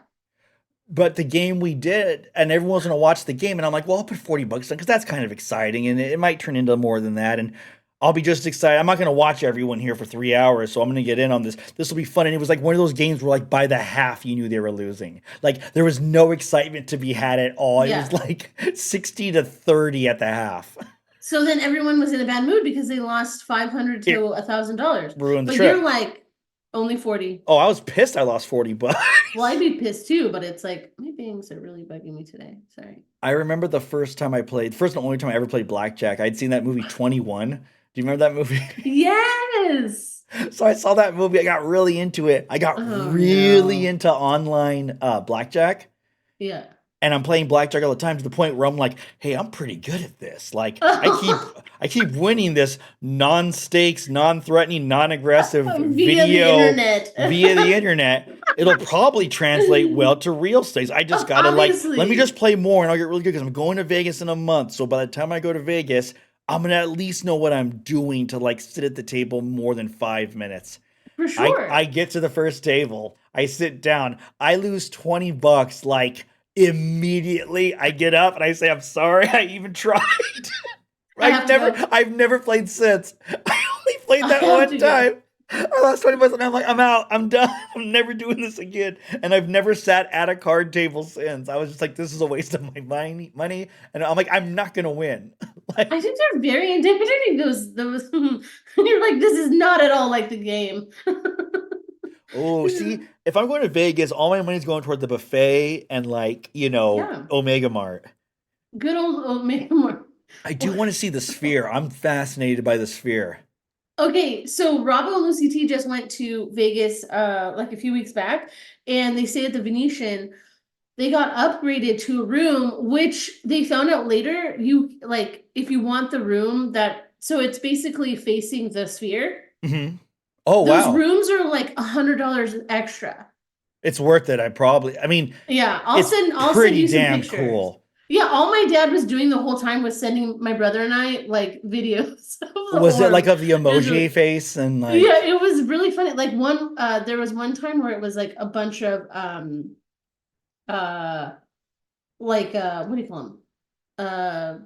But the game we did, and everyone was gonna watch the game, and I'm like, well, I'll put $40 in because that's kind of exciting, and it might turn into more than that, and I'll be just excited. I'm not gonna watch everyone here for 3 hours, so I'm gonna get in on this. This will be fun, and it was like one of those games where, like, by the half, you knew they were losing. Like there was no excitement to be had at all. It was Yeah. like 60-30 at the half. So then everyone was in a bad mood because they lost 500 It to $1,000. ruined the But you're trip. like only 40. Oh, I was pissed. I lost $40. Well, I'd be pissed too, but it's like my bangs are really bugging me today. Sorry. I remember the first time I played, first and only time I ever played blackjack. I'd seen that movie 21. Do you remember that movie? Yes. So I saw that movie. I got really into it. I got Oh really no. into online blackjack. Yeah. And I'm playing blackjack all the time to the point where I'm like, hey, I'm pretty good at this. Like I keep winning this non-stakes, non-threatening, non-aggressive Via the video internet. via the internet. It'll probably translate well to real stakes. I just gotta like let me just Obviously. play more and I'll get really good because I'm going to Vegas in a month. So by the time I go to Vegas, I'm gonna at least know what I'm doing to like sit at the table more than 5 minutes. For I sure. get to the first table. I sit down. I lose $20 like immediately. I get up and I say, I'm sorry I even tried. I have to go. I've never played since. I only played I that have one to go. time. I lost 20 bucks and I'm like, I'm out. I'm done. I'm never doing this again. And I've never sat at a card table since. I was just like, this is a waste of my money. And I'm like, I'm not gonna win. I Like, think they're very intimidating. Those you're like, this is not at all like the game. oh, see, if I'm going to Vegas, all my money's going toward the buffet and like, Yeah. Omega Mart. Good old make more. I do want to see the Sphere. I'm fascinated by the Sphere. Okay, so Robbo and Lucy T just went to Vegas like a few weeks back, and they stayed at the Venetian. They got upgraded to a room, which they found out later, you like if you want the room that so it's basically facing the Sphere. Hmm. Oh, Those wow. rooms are like $100 extra. It's worth it. I mean, Yeah, it's I'll send pretty you some damn pictures. cool. Yeah, all my dad was doing the whole time was sending my brother and I like videos of the Was it like orb. of the It was emoji really, face and yeah, like, it was really funny. Like there was one time where it was like a bunch of uh what do you call them? Uh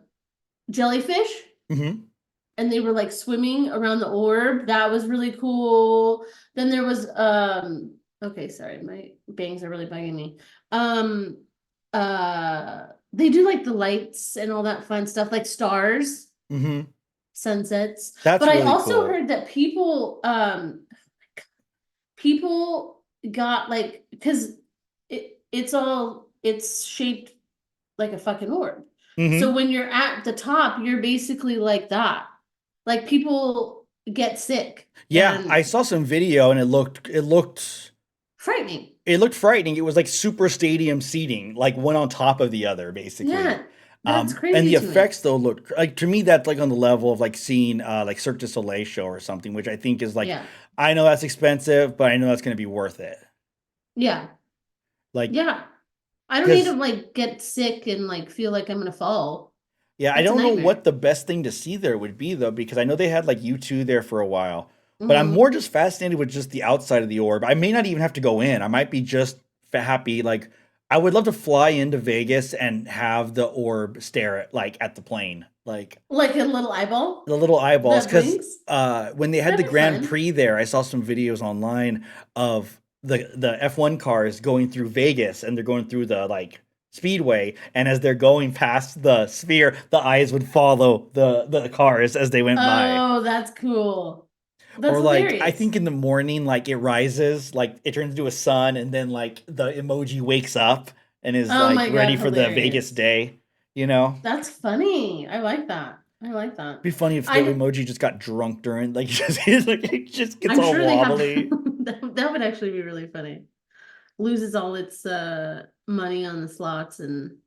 jellyfish, hmm. and they were like swimming around the orb. That was really cool. Then there was okay, sorry, my bangs are really bugging me. Um they do like the lights and all that fun stuff, like stars, Hmm. sunsets. But That's I really also cool. heard that people got like because it's shaped like a fucking orb. So Hmm. when you're at the top, you're basically like that. Like people get sick Yeah, I and saw some video and frightening. it looked frightening. It was like super stadium seating, like one on top of the other, basically. Yeah, that's And crazy the to me. effects though look like to me that's like on the level of like seeing like Cirque du Soleil show or something, which I think is like Yeah. I know that's expensive, but I know that's going to be worth it. Yeah. Like Yeah. I don't need to because like get sick and like feel like I'm gonna fall. yeah, I That's a don't know what nightmare. the best thing to see there would be though, because I know they had like U2 there for a while, but I'm more Hmm. just fascinated with just the outside of the orb. I may not even have to go in. I might be just happy. Like I would love to fly into Vegas and have the orb stare at the plane, like Like a little eyeball the little eyeballs. that Because blinks. when they had the That'd be Grand fun. Prix there, I saw some videos online of the F1 cars going through Vegas, and they're going through the like speedway, and as they're going past the sphere, the eyes would follow the cars as they went by. Oh, that's cool. That's Or like I hilarious. think in the morning, like it rises, like it turns into a sun, and then like the emoji wakes up and is Oh like my God, ready for the Vegas hilarious. day. You know, That's funny. I like that. I like that. be funny if the I emoji just got drunk during like it just gets I'm all sure they have wobbly. that would actually be really funny. Loses all its money on the slots and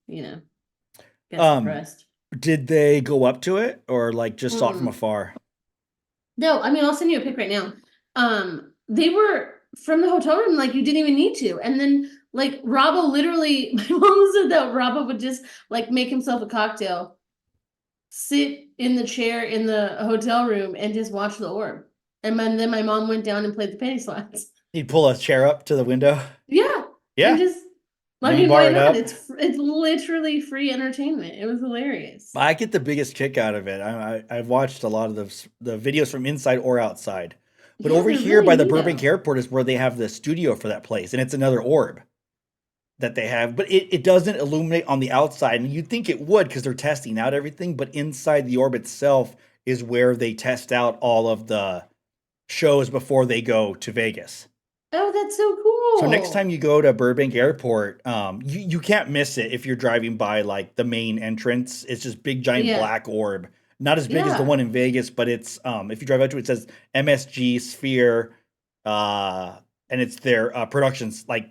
gets Um, depressed. did they go up to it or like just saw it from Mm-mm. afar? No, I mean I'll send you a pic right now. They were from the hotel room, like you didn't even need to. And then like Robbo literally, my mom said that Robbo would just like make himself a cocktail, sit in the chair in the hotel room and just watch the orb. And then my mom went down and played the penny slots. He'd pull a chair up to the window. Yeah, and Yeah, just I rebar mean, why it not? up. It's literally free entertainment. It was hilarious. I get the biggest kick out of it. I've watched a lot of the videos from inside or outside. But Yeah, over they're here really by the Burbank neato. Airport is where they have the studio for that place, and it's another orb that they have. But it doesn't illuminate on the outside, and you'd think it would because they're testing out everything. But inside the orb itself is where they test out all of the shows before they go to Vegas. Oh, that's so So next time cool. you go to Burbank Airport, you can't miss it if you're driving by like the main entrance. It's just big giant Yeah. black orb, Not as big as the Yeah, one in Vegas, but it's if you drive out to it, it says MSG Sphere, uh, and it's their productions. Like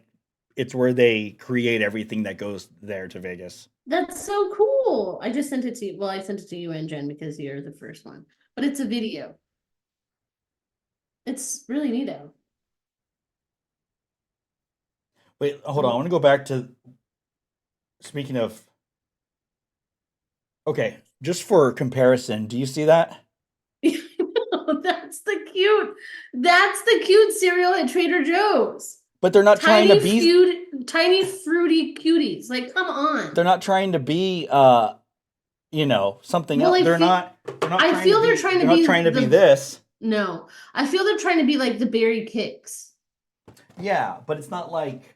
it's where they create everything that goes there to Vegas. that's so cool. I just sent it to you. Well, I sent it to you and Jen because you're the first one. But it's a video. It's really neato. Wait, hold on. I want to go back to speaking of. Okay, just for comparison, do you see that? That's that's the cute cereal at Trader Joe's. But they're not trying to be. Tiny fruity cuties. Like, come on. They're not trying to be. Something Well, else. I They're feel not. They're not I trying feel to they're be. trying to They're not be trying to be the this. no. I feel they're trying to be like the berry kicks. Yeah, but it's not like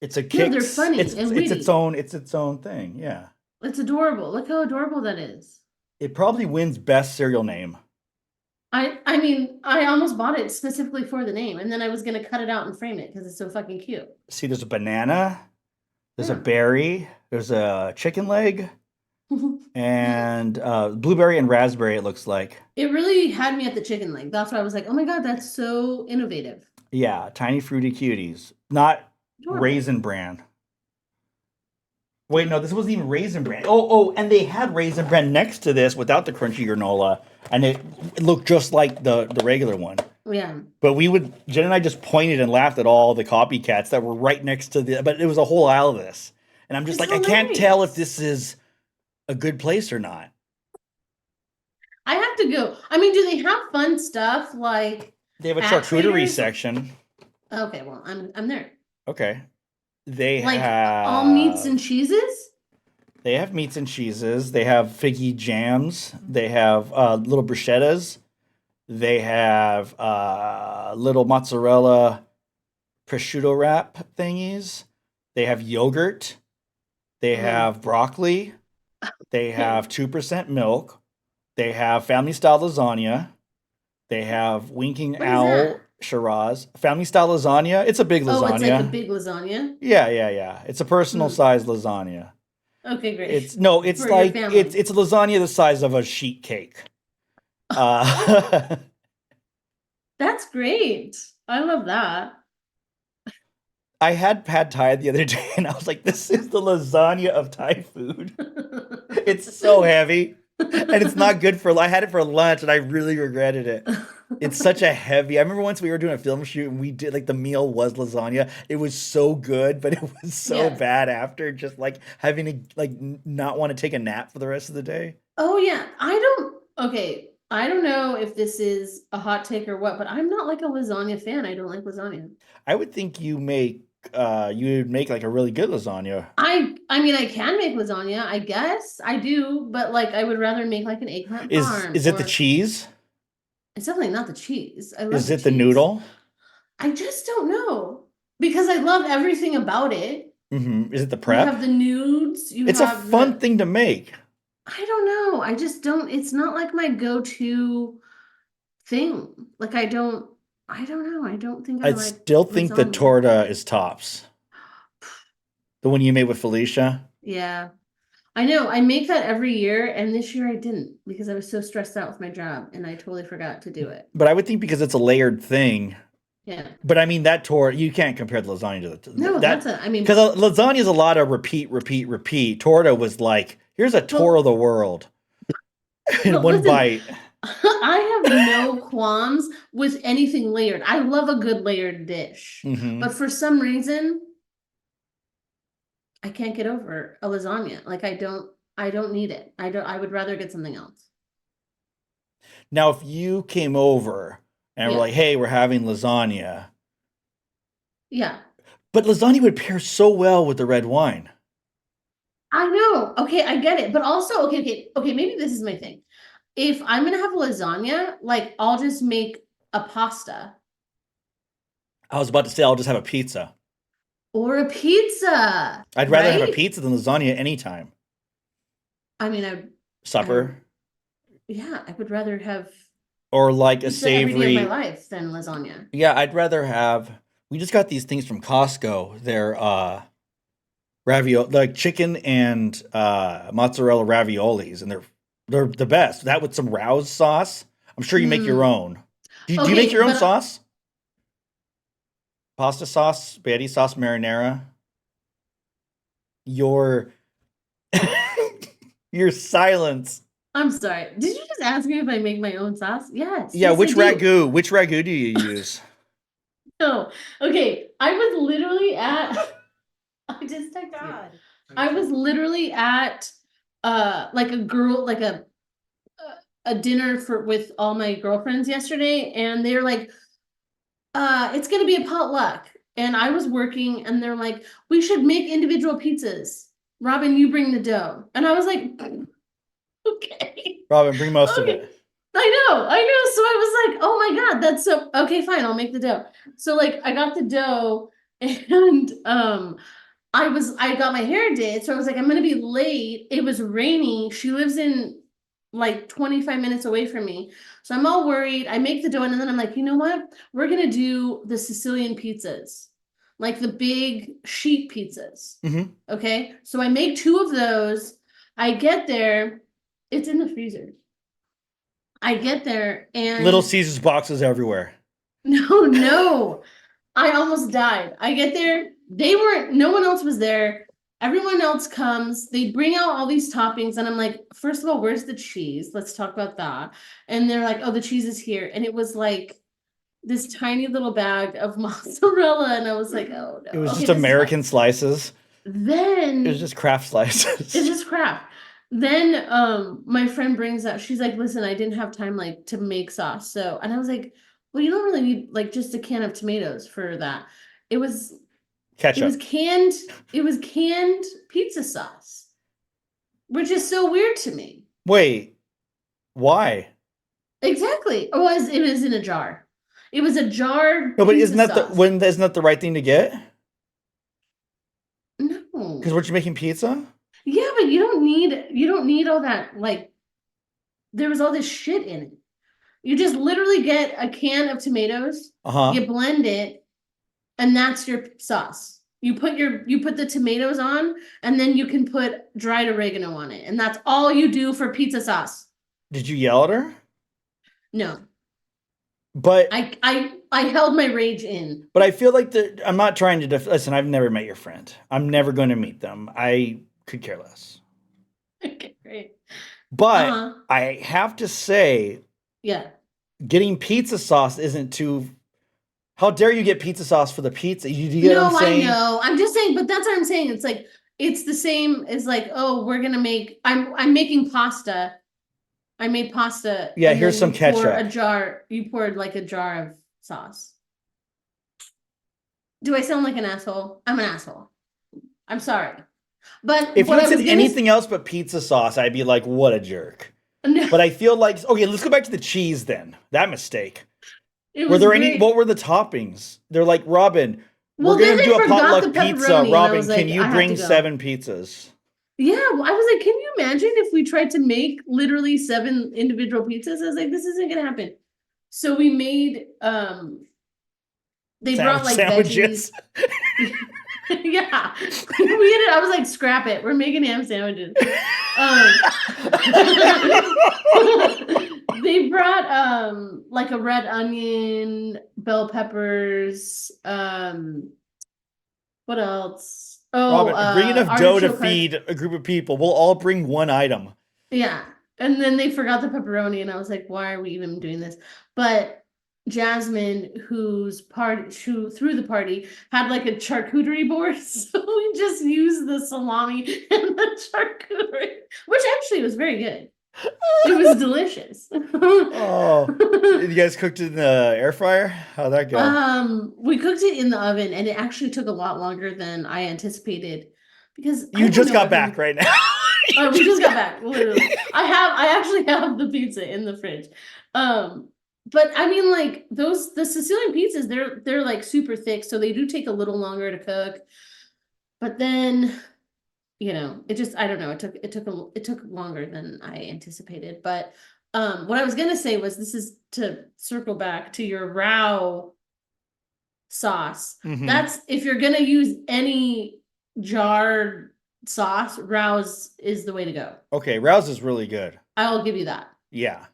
it's a No, they're kicks. funny It's and it's witty. its own thing. Yeah. It's adorable. Look how adorable that is. It probably wins best cereal name. I mean, I almost bought it specifically for the name, and then I was gonna cut it out and frame it because it's so fucking cute. See, there's a banana, there's a Yeah. berry, there's a chicken leg, and blueberry and raspberry. It looks like. It really had me at the chicken leg. That's why I was like, oh my god, that's so innovative. Yeah, tiny fruity cuties, not Adorable. Raisin Bran. Wait, no, this wasn't even Raisin Bran. Oh, and they had Raisin Bran next to this without the crunchy granola, and it looked just like the regular one. Yeah. But Jen and I just pointed and laughed at all the copycats that were right next to but it was a whole aisle of this. And I'm just It's like, I can't tell if hilarious. this is a good place or not. I have to go. I mean, do they have fun stuff like They have a at charcuterie Trader's? section. Okay, well, I'm there. Okay. They Like all meats and have cheeses? they have meats and cheeses. They have figgy jams. They have little bruschettas. They have little mozzarella prosciutto wrap thingies. They have yogurt. They have broccoli. They have 2% milk. They have family style lasagna. They have Winking What is Owl that? Shiraz. Family style lasagna. It's a big Oh, it's like a lasagna. big lasagna. Yeah. It's a personal Hmm. size lasagna. Okay, great. It's For your like family. it's a lasagna the size of a sheet cake. Uh, That's great. I love that. I had pad thai the other day, and I was like, "This is the lasagna of Thai food." It's so heavy, and it's not good for. I had it for lunch, and I really regretted it. It's such a heavy. I remember once we were doing a film shoot, and we did like the meal was lasagna. It was so good, but it was so Yeah. bad after, just like having to not want to take a nap for the rest of the day. Oh yeah, okay, I don't know if this is a hot take or what, but I'm not like a lasagna fan. I don't like lasagna. I would think you'd make like a really good lasagna. I mean I can make lasagna, I guess. I do, but like I would rather make like an eggplant parm Is it the or cheese? it's definitely not the cheese. I love Is the it the cheese. noodle? I just don't know because I love everything about it. Is it the You have prep? the nudes, you It's a have fun thing to make. I don't know. I just don't, it's not like my go-to thing. Like I don't know. I don't think I I like still think the lasagna. torta is tops. The one you made with Felicia. Yeah. I know. I make that every year, and this year I didn't because I was so stressed out with my job and I totally forgot to do it. But I would think because it's a layered thing. Yeah. But I mean that torta, you can't compare the lasagna to No, that I mean, because lasagna is a lot of repeat. Torta was like, here's a tour of the world in but one listen, bite. I have no qualms with anything layered. I love a good layered dish. Mhm. But for some reason, I can't get over a lasagna. Like I don't need it. I would rather get something else. Now, if you came over and were Yeah. like, "Hey, we're having lasagna," Yeah. but lasagna would pair so well with the red wine. I know. Okay, I get it. But also, okay, maybe this is my thing. If I'm gonna have lasagna, like I'll just make a pasta I was about to say I'll just have a pizza. or a pizza. I'd rather have a right? pizza than lasagna anytime. I mean, I Supper yeah, I would rather have or like a pizza every day of savory. my life than lasagna. Yeah, I'd rather have. We just got these things from Costco. They're ravioli, like chicken and mozzarella raviolis, and they're They're the best. That with some Rouse sauce. I'm sure you make your Hmm. own. Do you make Okay, your own but sauce? Pasta sauce, spaghetti sauce, marinara. Your your silence. I'm sorry. Did you just ask me if I make my own sauce? Yes, Yeah, yes, I which do. ragu? Which ragu do you use? No, okay. I was literally at. I just My texted you. God. I was literally at like a girl like a dinner for with all my girlfriends yesterday, and they're like, it's gonna be a potluck. And I was working, and they're like, we should make individual pizzas. Robin, you bring the dough. And I was like, okay. Robin, bring most of Okay. it. I know. So I was like, oh my God, that's so okay, fine, I'll make the dough. So like I got the dough and I got my hair did, so I was like, I'm gonna be late. It was raining. She lives in like 25 minutes away from me. So I'm all worried. I make the dough and then I'm like, you know what? We're gonna do the Sicilian pizzas, like the big sheet pizzas. Hmm. Okay. So I make two of those. I get there, it's in the freezer. I get there Little and Caesars boxes everywhere. no. I almost died. I get there, they weren't, no one else was there. Everyone else comes, they bring out all these toppings, and I'm like, first of all, where's the cheese? Let's talk about that. And they're like, oh, the cheese is here. And it was like this tiny little bag of mozzarella, and I was like, oh It no. was Okay, just this is fine. American slices. It was Then just craft it's slices. just crap. Then my friend brings up, she's like, listen, I didn't have time like to make sauce. So, and I was like, well, you don't really need like just a can of tomatoes for that. It was it was Ketchup. canned, it was canned pizza sauce, which is so weird to me. Wait, why? Exactly. It was in a jar. It was a jar No, but pizza sauce. isn't that the right thing to get? No. Because we're just making pizza? Yeah, but you don't need all that, like there was all this shit in it. You just literally get a can of tomatoes, Uh-huh. you blend it, and that's your sauce. You put the tomatoes on, and then you can put dried oregano on it, and that's all you do for pizza sauce. Did you yell at her? No, But I held my rage in. but I feel like I'm not trying to listen, I've never met your friend. I'm never going to meet them. I could care less. Okay, great. But Uh-huh. I have to say, Yeah. getting pizza sauce isn't too. How dare you get pizza sauce for the pizza? You get what No, I'm I saying? know. I'm just saying, but that's what I'm saying. It's like it's the same as like, oh, we're gonna make. I'm making pasta. I made pasta. Yeah, and here's then some you pour ketchup. a jar. You poured like a jar of sauce. Do I sound like an asshole? I'm an asshole. I'm sorry, but If you what I had said was gonna anything else but pizza sauce, I'd be like, what a jerk. no, But I feel like okay, let's go back to the cheese then. That mistake. it Were was there any? great. What were the toppings? They're like, Robin, Well, we're then gonna they do a forgot potluck the pizza. pepperoni, and I Robin, was can like, you I have bring to go. 7 pizzas? Yeah, I was like, can you imagine if we tried to make literally 7 individual pizzas? I was like, this isn't gonna happen. So we made they brought like Sandwiches. veggies. Yeah. I was like, scrap it. We're making ham sandwiches. They brought like a red onion, bell peppers, what else? Oh, Robin, bring enough dough to artichoke hearts. feed a group of people. We'll all bring one item. Yeah. And then they forgot the pepperoni, and I was like, why are we even doing this? But Jasmine, who threw the party, had like a charcuterie board. So we just used the salami and the charcuterie, which actually was very good. It was delicious. Oh, you guys cooked it in the air fryer? How'd that go? We cooked it in the oven, and it actually took a lot longer than I anticipated because I You don't just know got if back right now. we just got back, literally. I actually have the pizza in the fridge. But I mean, like the Sicilian pizzas, they're like super thick, so they do take a little longer to cook. But then, it just I don't know. It took longer than I anticipated. But what I was gonna say was this is to circle back to your Rao sauce. Mhm. That's if you're gonna use any jarred sauce, Rao's is the way to go. Okay, Rouse is really good. I'll give you that. Yeah.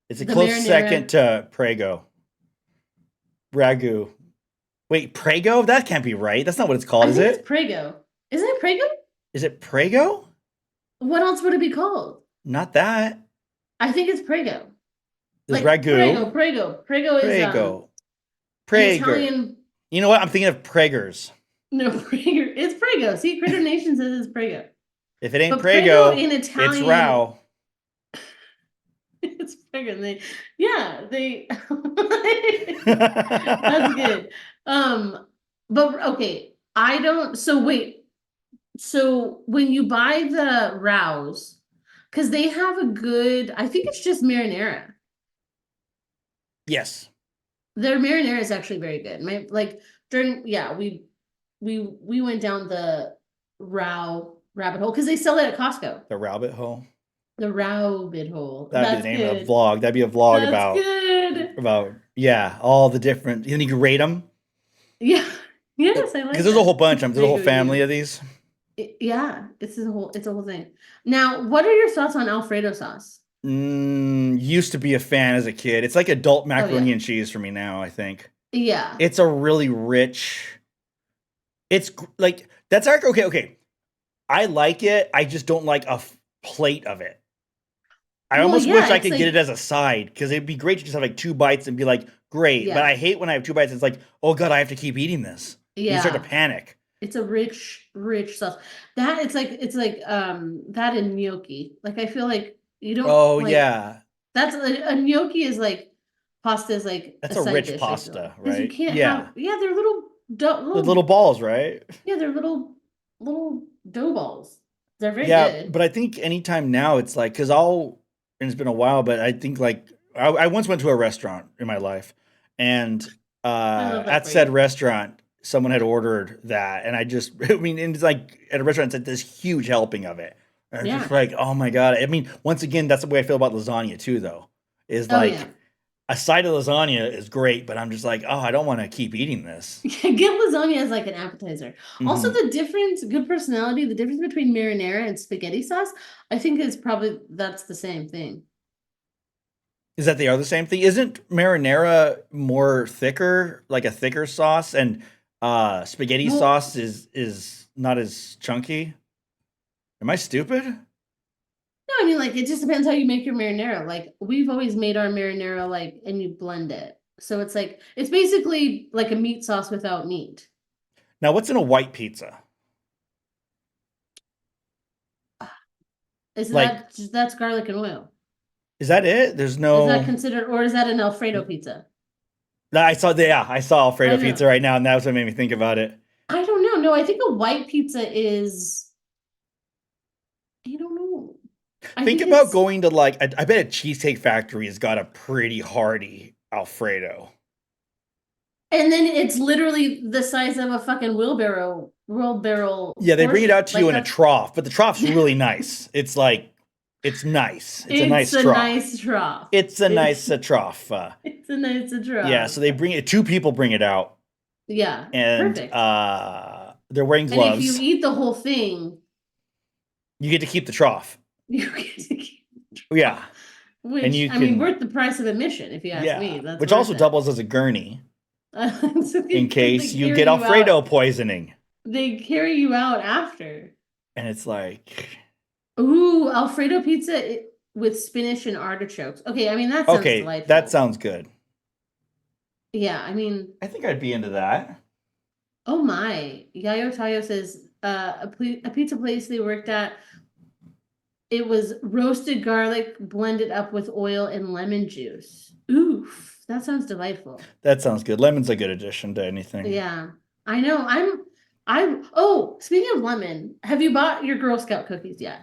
It's a The close marinara. second to Prego. Ragu. Wait, Prego? That can't be right. That's not what it's called, I is think it's it? Prego. Isn't it Prego? Is it Prego? What else would it be called? Not that. I think it's Prego. There's Like Ragu. Prego, Prego. Prego is Prego. an Prager. Italian. You know what? I'm thinking of Prager's. No, Prego. It's Prego. See, Critter Nation says it's Prego. If it ain't But Prego Prego, in it's Italian, Rao. it's Prego. They that's good. But okay, I don't. So wait. So when you buy the Rouse, because they have a good, I think it's just marinara. Yes. Their marinara is actually very good. Like during, yeah, we went down the Rao rabbit hole because they sell it at Costco. The rabbit hole. The rabbit hole. That'd be the That's name of the good. vlog. That'd be a vlog That's good. about yeah, all the different. And you can rate them Yeah. Yes, I like because there's a that. whole bunch. There's a whole Prego family you. of these. Yeah, it's a whole thing. Now, what are your thoughts on Alfredo sauce? Used to be a fan as a kid. It's like adult Oh macaroni yeah. and cheese for me now. I think Yeah. it's a really rich. Like that's like okay, okay. I like it. I just don't like a plate of it. I Well, almost wish yeah, I it's could get it like as a side because it'd be great to just have like 2 bites and be like, great. But yeah. I hate when I have 2 bites. It's like, oh god, I have to keep eating this. You start to Yeah. panic. It's a rich sauce. That it's like that and gnocchi. Like I feel like you don't Oh like yeah, that's a gnocchi is like pasta is like a that's a side rich dish, I feel like. pasta, Because you right? can't have Yeah, yeah, they're little the little little balls, right? yeah, they're little dough balls. They're very Yeah, good. but I think anytime now it's like because I'll and it's been a while, but I think like I once went to a restaurant in my life, and I love that at for said you. restaurant, someone had ordered that, and I just I mean, and it's like at a restaurant, it's like this huge helping of it. And it's just Yeah. like, oh my god. I mean, once again, that's the way I feel about lasagna too, though. Is Oh yeah. like a side of lasagna is great, but I'm just like, oh, I don't want to keep eating this. Get lasagna as like an appetizer. Also, Hmm. the difference, good personality, the difference between marinara and spaghetti sauce, I think is probably that's the same thing. Is that they are the same thing? Isn't marinara more thicker, like a thicker sauce, and spaghetti Well, sauce is not as chunky? Am I stupid? no, I mean like it just depends how you make your marinara. Like we've always made our marinara like and you blend it. So it's like it's basically like a meat sauce without meat. Now, what's in a white pizza? Is Like, that's garlic and oil? is that it? There's Is that no. considered or is that an Alfredo pizza? I saw, yeah, I saw I Alfredo know. pizza right now, and that's what made me think about it. I don't know. No, I think a white pizza is I don't know. I Think think about it's going to like, I bet a Cheesecake Factory has got a pretty hearty Alfredo. and then it's literally the size of a fucking wheelbarrow Yeah, they bring it portion. out to you Like in a that's trough, but the trough's really nice. It's like, it's nice. It's a it's nice a trough. nice trough. It's a It's nice trough. it's a nice Yeah, trough. so they bring it. 2 people bring it out, Yeah, and perfect. they're wearing And if you gloves. eat the whole thing, You get to keep the trough. you get to keep the Yeah, trough. and Which you I mean, can worth the price of admission, if you ask me. yeah, That's which worth also it. doubles as a gurney So in they case you get carry you out. Alfredo poisoning. They carry you out after. And it's like, Ooh, Alfredo pizza with spinach and artichokes. Okay, I mean that sounds okay, that delightful. sounds good. Yeah, I mean, I think I'd be into that. oh my. Yayo Tayo says a pizza place they worked at, it was roasted garlic blended up with oil and lemon juice. Oof, that sounds delightful. That sounds good. Lemon's a good addition to anything. Yeah, I know. Oh, speaking of lemon, have you bought your Girl Scout cookies yet?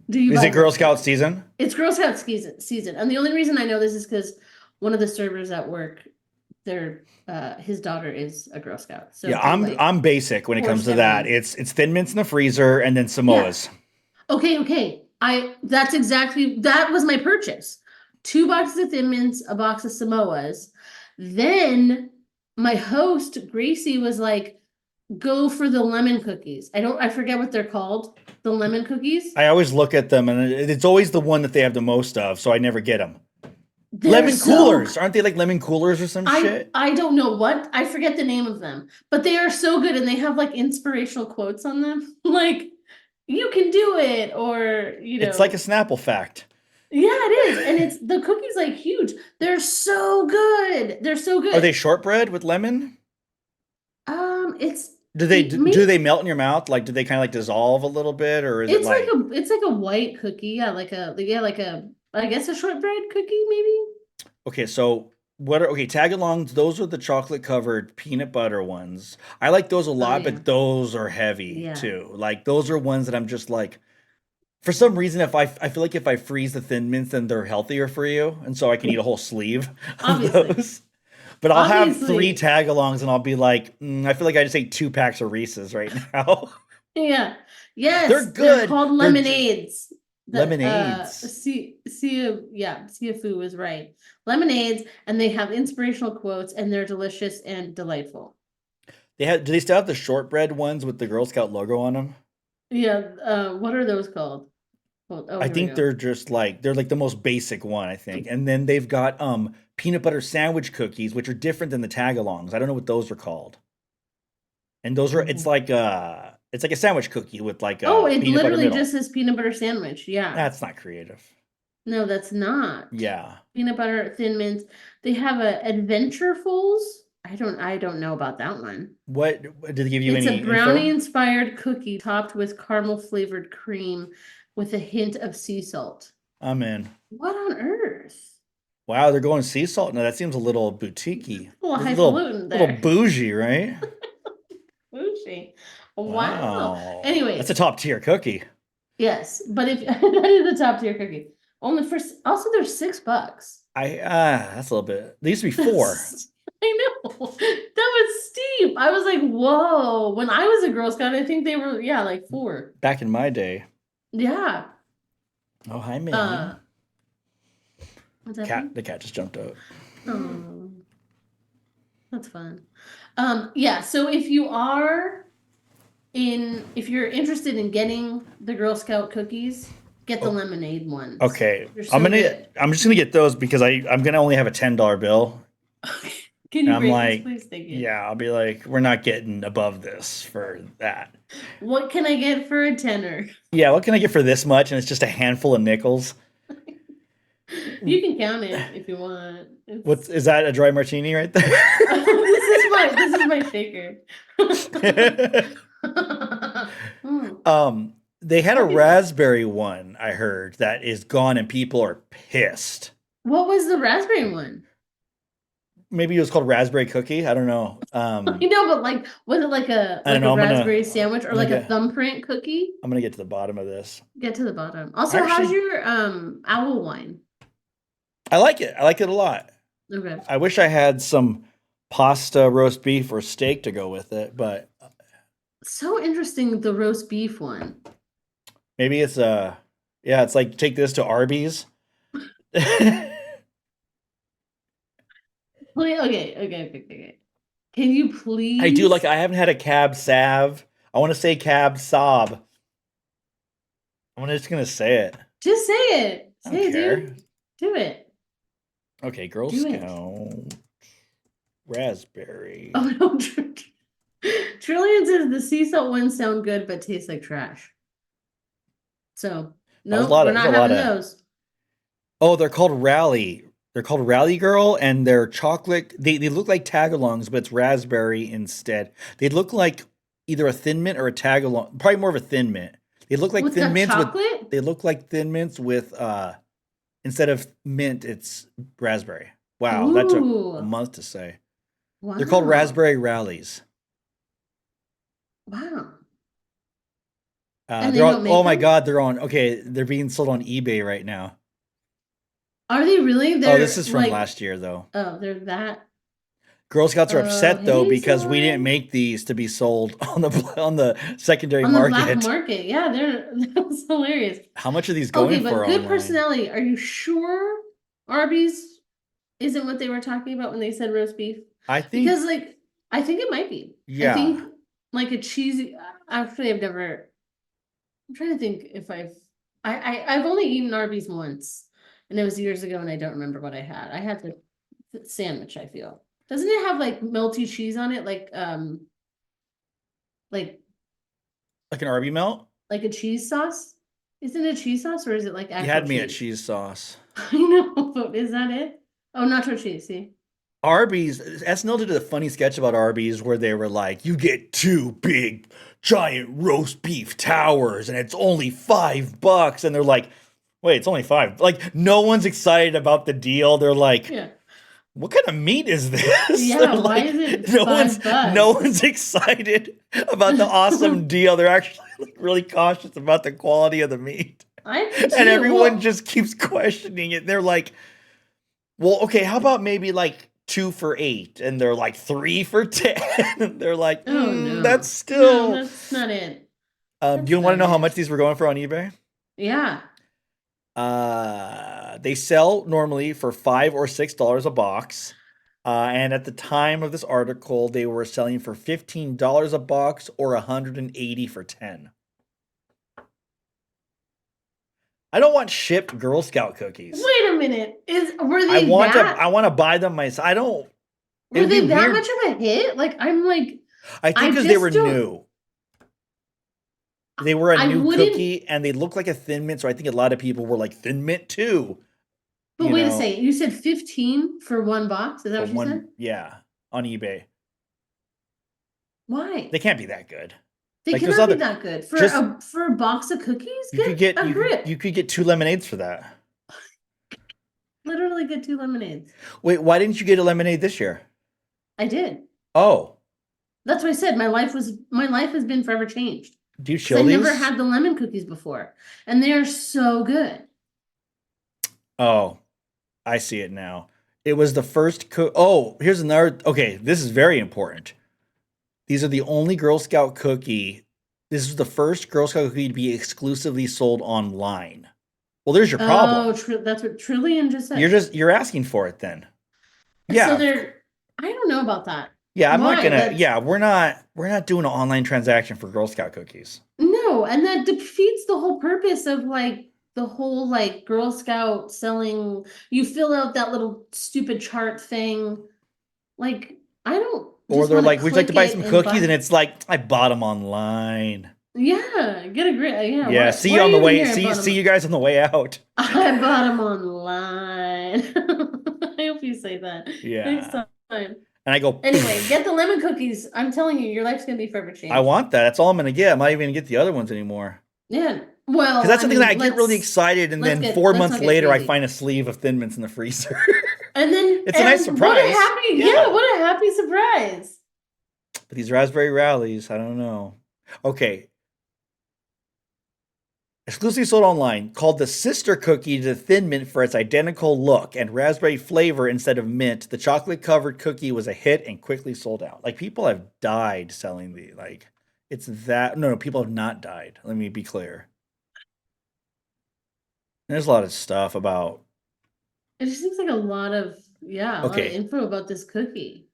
Do you Is buy it Girl Girl Scout Scout? season? It's Girl Scout season. And the only reason I know this is because one of the servers at work, their his daughter is a Girl Scout. So Yeah, he I'm like I'm basic when it comes forced to that. everyone. It's Thin Mints in the freezer and then Yeah. Samoas. Okay. That's exactly that was my purchase. 2 boxes of Thin Mints, a box of Samoas. Then my host, Gracie, was like, go for the lemon cookies. I forget what they're called. The lemon cookies. I always look at them, and it's always the one that they have the most of, so I never get them. They're Lemon so coolers, aren't they like lemon coolers or some shit? I don't know what, I forget the name of them, but they are so good and they have like inspirational quotes on them. Like, you can do it, or It's like a Snapple fact. yeah, it is. And it's the cookies like huge. They're so good. They're so good. Are they shortbread with lemon? It's Do they maybe do they melt in your mouth? Like, do they kind of like dissolve a little bit, or is it it's like like it's like a white cookie. Like a I guess a shortbread cookie, maybe. okay? So what are okay tagalongs? Those are the chocolate covered peanut butter ones. I like those a Oh lot, yeah. but those are heavy Yeah. too. Like those are ones that I'm just like. For some reason, if I feel like if I freeze the Thin Mints, then they're healthier for you, and so I can eat a whole sleeve of Obviously. those. But I'll have 3 Obviously. tagalongs, and I'll be like, I feel like I just ate 2 packs of Reese's right now. Yeah. They're Yes, they're good. called They're just lemonades. The lemonades. Sia Fu is right. Lemonades, and they have inspirational quotes, and they're delicious and delightful. Do they still have the shortbread ones with the Girl Scout logo on them? Yeah, what are those called? Oh, I here we think go. they're like the most basic one, I think. And then they've got peanut butter sandwich cookies, which are different than the tagalongs. I don't know what those are called. And those are it's like a sandwich cookie with like Oh, a it peanut butter literally middle. just says peanut butter sandwich. Yeah. That's not creative. No, that's not. Yeah. Peanut butter Thin Mints. They have a Adventurefuls. I don't know about that one. What did they give you It's a any brownie info? inspired cookie topped with caramel flavored cream with a hint of sea salt. I'm in. What on earth? Wow, they're going sea salt now. That seems a little boutiquey. A little This is highfalutin little there. bougie, right? Sushi. Wow. Wow. That's a Anyways, top tier cookie. yes, but if that is the top tier cookie. Only for also they're $6. That's a little bit. They used to be 4 I know. That was steep. I was like, whoa. When I was a Girl Scout, I think they were, yeah, like 4. back in my day. Yeah. Oh, hi, Minnie. What's happening? The cat just jumped out. Oh, that's fun. Yeah, so if you're interested in getting the Girl Scout cookies, get the lemonade ones. Okay, They're so I'm good. just gonna get those because I'm gonna only have a $10 bill. Can you I'm break like, this, please? Thank you. yeah, I'll be like, we're not getting above this for that. What can I get for a tenner? Yeah, what can I get for this much? And it's just a handful of nickels. You can count it if you want. Is that a dry martini right there? This is my shaker. They had a raspberry one, I heard, that is gone and people are pissed. What was the raspberry one? Maybe it was called raspberry cookie. I don't know. You know, but like, was it like a I don't know. raspberry sandwich or I'm like gonna a thumbprint cookie? I'm gonna get to the bottom of this. Get to the bottom. Also, how's Actually, your owl wine? I like it. I like it a lot. Okay. I wish I had some pasta, roast beef, or steak to go with it, but So interesting, the roast beef one. maybe it's yeah, it's like take this to Arby's. Okay. Can you please? I do like I haven't had a cab sav. I want to say cab sob. I'm just gonna say it. Just say it. I Say don't it, care. dude. Do it. Okay, Girl Do it. Scout raspberry. Oh no. Trillion says the sea salt ones sound good but taste like trash. So no, we're not having those. Oh, they're called Rally. They're called Rally Girl, and they're chocolate. They look like tagalongs, but it's raspberry instead. They look like either a Thin Mint or a tagalong. Probably more of a Thin Mint. They look like With Thin the Mints chocolate? They look like Thin Mints with instead of mint, it's raspberry. Wow, that took Ooh. a month to say. Wow. They're called raspberry rallies. Wow. They're on, oh my god, they're on. Okay, they're being sold on eBay right now. Are they really? Oh, this is from last year though. Oh, they're that. Girl Scouts are upset though because we didn't make these to be sold on the secondary market. On the black market, yeah, that's hilarious. How much are these going for? Okay, but good personality. Are you sure Arby's isn't what they were talking about when they said roast beef? I think because I think it might be. Yeah. like a cheesy. Actually, I've never. I'm trying to think if I've only eaten Arby's once, and it was years ago, and I don't remember what I had. I had the sandwich. I feel doesn't it have like melty cheese on it, like Like an Arby melt? like a cheese sauce? Isn't it cheese sauce or is it like You actual had me at cheese? cheese sauce. I know, but is that it? Oh, nacho cheese. See. Arby's, SNL did a funny sketch about Arby's where they were like, you get two big giant roast beef towers and it's only $5. And they're like, wait, it's only five. Like, no one's excited about the deal. They're like, Yeah. what kind of meat is this? Yeah, They're why like, is it no one's $5? no one's excited about the awesome deal. They're actually like really cautious about the quality of the meat. I am And too. everyone Well, just keeps questioning it. They're like, well, okay, how about maybe like 2 for $8? And they're like 3 for $10. And they're like, oh no. that's No, still. that's not it. Do That's you want to know not how it. much these were going for on eBay? Yeah. They sell normally for $5 or $6 a box. And at the time of this article, they were selling for $15 a box or $180 for 10. I don't want shipped Girl Scout cookies. Wait a minute. Were I they want to. that? I want to buy them myself. I don't. Were It'd be they that weird. much of a hit? Like I'm like I think I because they just were don't. new. They were a I new wouldn't. cookie, and they look like a Thin Mint. So I think a lot of people were like Thin Mint too. But You wait a know, second. You said 15 for one box. Is that for what you said? one, yeah, on eBay. Why? They can't be that good. They Like there's cannot be other. that good for Just a box of cookies. you could Get get a grip. you could get 2 lemonades for that. Literally get 2 lemonades. Wait, why didn't you get a lemonade this year? I did. Oh, That's what I said. My life has been forever changed. do you 'Cause chill I these? never had the lemon cookies before, and they are so good. Oh, I see it now. It was the first Oh, here's another. Okay, this is very important. These are the only Girl Scout cookie. This is the first Girl Scout cookie to be exclusively sold online. Well, there's your problem. Oh, that's what Trillian just said. You're asking for it then. So Yeah. I don't know about that. Yeah, I'm not Why? gonna. Yeah, we're not doing an online transaction for Girl Scout cookies. No, and that defeats the whole purpose of like the whole like Girl Scout selling. You fill out that little stupid chart thing. Like I don't. Or Just they're wanna like, we'd like to buy click some it cookies, buy- and it's like, I bought them online. Yeah, get a grip. Yeah. Yeah, see why you are on the even way. here? I bought 'em- See you guys on the way out. I bought them online. I hope you say that next Yeah. time. And I go, Anyway, get the lemon cookies. I'm telling you, your life's gonna be forever changed. I want that. That's all I'm gonna get. I'm not even gonna get the other ones anymore. Yeah. Well, Because that's something that I get really let's- excited, and then let's 4 not months get later, I crazy. find a sleeve of Thin Mints in the freezer. And then It's a nice What a surprise. happy, Yeah. what a happy surprise. But these raspberry rallies, I don't know. Okay. Exclusively sold online, called the sister cookie to the Thin Mint for its identical look and raspberry flavor instead of mint. The chocolate covered cookie was a hit and quickly sold out. Like people have died selling the it's that no, people have not died. Let me be clear. There's a lot of stuff about It just seems like a lot of a lot of Okay. info about this cookie.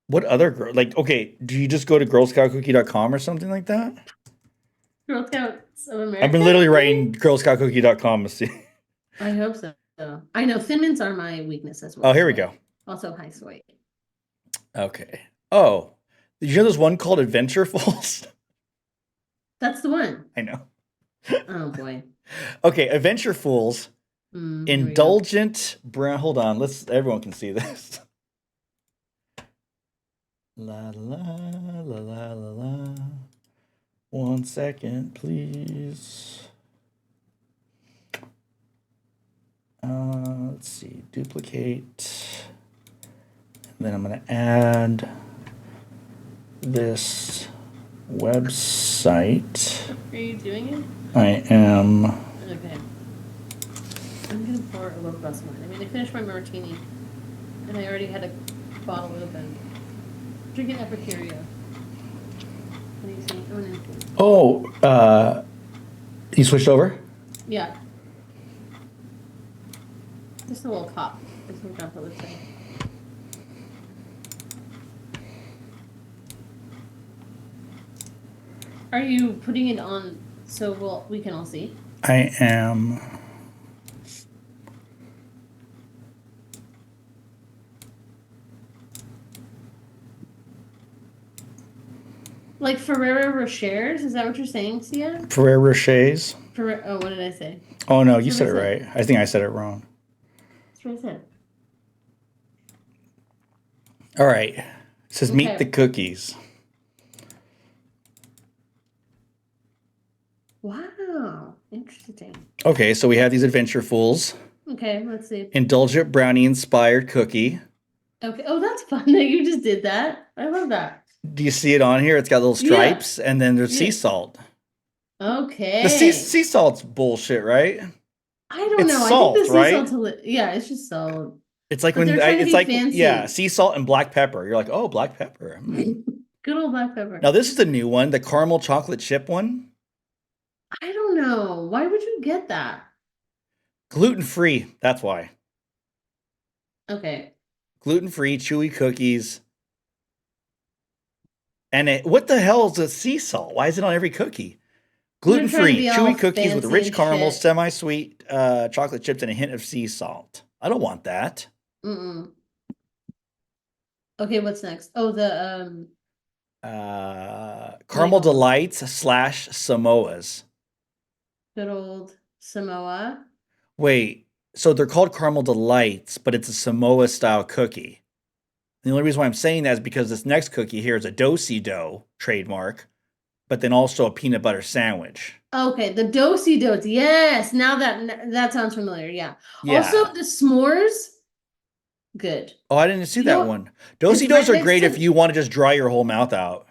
what other okay, do you just go to girlscoutcookie.com or something like that? Girl Scouts of America. I've been literally writing girlscoutcookie.com to see. I hope so. I know Thin Mints are my weakness as well. Oh, here we go. Also high soy. Okay. Oh, did you know there's one called Adventurefuls? That's the one. I know. Oh boy. Okay, Adventurefuls, Here we go. indulgent brown. Hold on, everyone can see this. La la la la la la. 1 second, please. Let's see, duplicate. And then I'm gonna add this website. Are you doing it? I am. Okay. I'm gonna pour a little glass of wine. I mean, I finished my martini, and I already had a bottle open. Drinking Epicurio. What do you think? Oh, no. Oh, you switched over? Yeah. Just a little cup. Just some drop of thing. Are you putting it on so we can all see? I am. Like Ferrero Rochers? Is that what you're saying, Sia? Ferrero Rochers. Oh, what did I say? Oh no, That's you what I said it said. right. I think I said it wrong. That's what I said. All right. It says meet the Okay. cookies. Wow. Interesting. Okay, so we have these adventure fools. Okay, let's see. Indulgent brownie inspired cookie. Okay. Oh, that's fun that you just did that. I love that. Do you see it on here? It's got little Yeah. stripes, and then there's sea Yeah. salt. The sea Okay. sea salt's bullshit, right? I don't It's know. I think the salt, sea salt. right? Yeah, it's just salt. It's like But they're trying to it's be like yeah, fancy. sea salt and black pepper. You're like, oh, black pepper. Good old black pepper. Now this is the new one, the caramel chocolate chip one, I don't know. Why would you get that? gluten free. That's why Okay. gluten free, chewy cookies. And what the hell is a sea salt? Why is it on every cookie? They're Gluten trying to free, be all chewy cookies with fancy rich and caramel, shit. semi sweet chocolate chips, and a hint of sea salt. I don't want that. Mm-mm. Okay, what's next? Oh, the what do you Caramel call them? delights slash Samoas. Good old Samoa. Wait, so they're called caramel delights, but it's a Samoa style cookie. The only reason why I'm saying that is because this next cookie here is a do-si dough trademark, but then also a peanut butter sandwich. Okay, the dosey does. Yes, now that sounds familiar. Yeah. Also, Yeah. the s'mores. Good. Oh, I didn't see You know that what? one. Do-si It's doughs right are next great if to. you want to just dry your whole mouth out.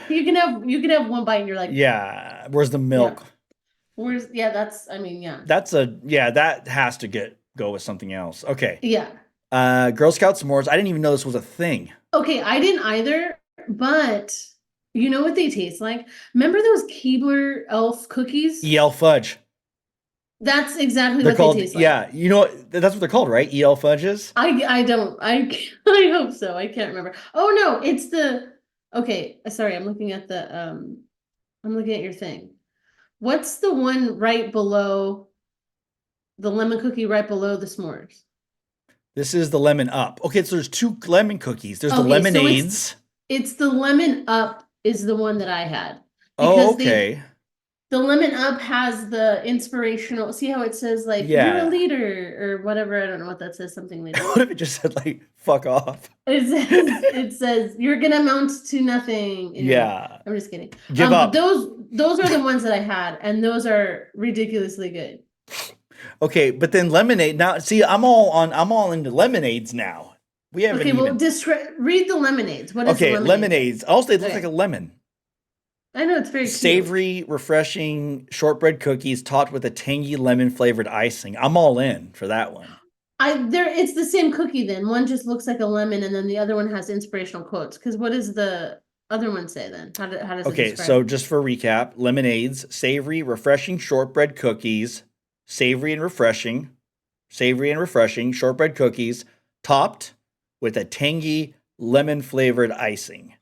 You can have one bite and you're like, Yeah. Where's the yeah. milk? Where's yeah, that's I mean, yeah. That has to go with something else. Okay. Yeah. Girl Scout s'mores. I didn't even know this was a thing. Okay, I didn't either, but you know what they taste like? Remember those Keebler Elf cookies? EL fudge. That's exactly They're what they called, taste like. yeah, you know what? That's what they're called, right? EL fudges? I don't I hope so. I can't remember. Oh no, it's the okay, sorry, I'm looking at your thing. What's the one right below the lemon cookie right below the s'mores? This is the lemon up. Okay, so there's two lemon cookies. There's the Okay, so it's lemonades. it's the lemon up is the one that I had Oh, because okay. the lemon up has the inspirational, see how it says like you're a Yeah. leader or whatever, I don't know what that says, something leader. What if it just said like fuck off? It says you're gonna amount to nothing. Anyway, Yeah. I'm just kidding. Give But up. those are the ones that I had, and those are ridiculously good. Okay, but then lemonade. Now, see, I'm all into lemonades now. We haven't Okay, well, even. read the lemonades. What is the Okay, lemonade? lemonades. Also, it looks like Okay, a lemon. I know it's very cute. Savory, refreshing shortbread cookies topped with a tangy lemon flavored icing. I'm all in for that one. It's the same cookie then. One just looks like a lemon, and then the other one has inspirational quotes. Because what does the other one say then? How does it Okay, describe so it? just for recap, lemonades, savory, refreshing shortbread cookies, savory and refreshing, savory and refreshing shortbread cookies topped with a tangy lemon flavored icing.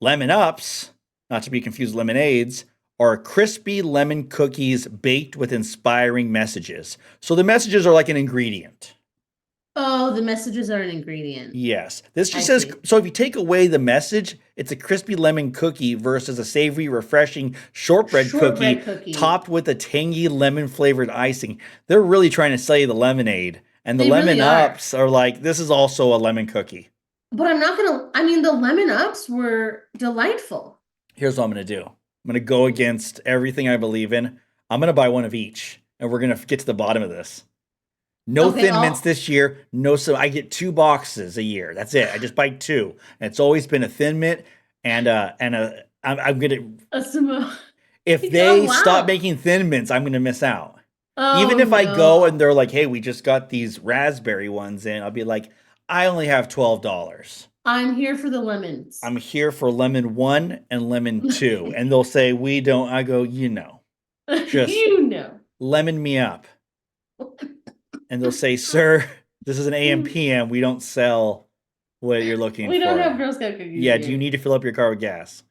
Lemon ups, not to be confused with lemonades, are crispy lemon cookies baked with inspiring messages. So the messages are like an ingredient. Oh, the messages are an ingredient. Yes. This I just says see. so if you take away the message, it's a crispy lemon cookie versus a savory, refreshing shortbread cookie Shortbread cookie. topped with a tangy lemon flavored icing. They're really trying to sell you the lemonade. And the They lemon really are. ups are like, this is also a lemon cookie. But I'm not gonna, I mean, the lemon ups were delightful. Here's what I'm going to do. I'm going to go against everything I believe in. I'm going to buy one of each, and we're going to get to the bottom of this. No Okay, Thin Mints this year. No, so I get 2 boxes a year. That's it. I just buy two, and it's always been a Thin Mint and a. I'm gonna a Samoa. if Oh they stop wow. making Thin Mints, I'm gonna miss out. Oh Even if I go and no. they're like, "Hey, we just got these raspberry ones in," I'll be like, "I only have $12. I'm here for the lemons. I'm here for lemon one and lemon two," and they'll say, "We don't." I go, just You know. lemon me up. And they'll say, "Sir, this is an AM PM. We don't sell what you're looking We don't have for. Girl Scout cookies Yeah, do you here. need to fill up your car with gas?"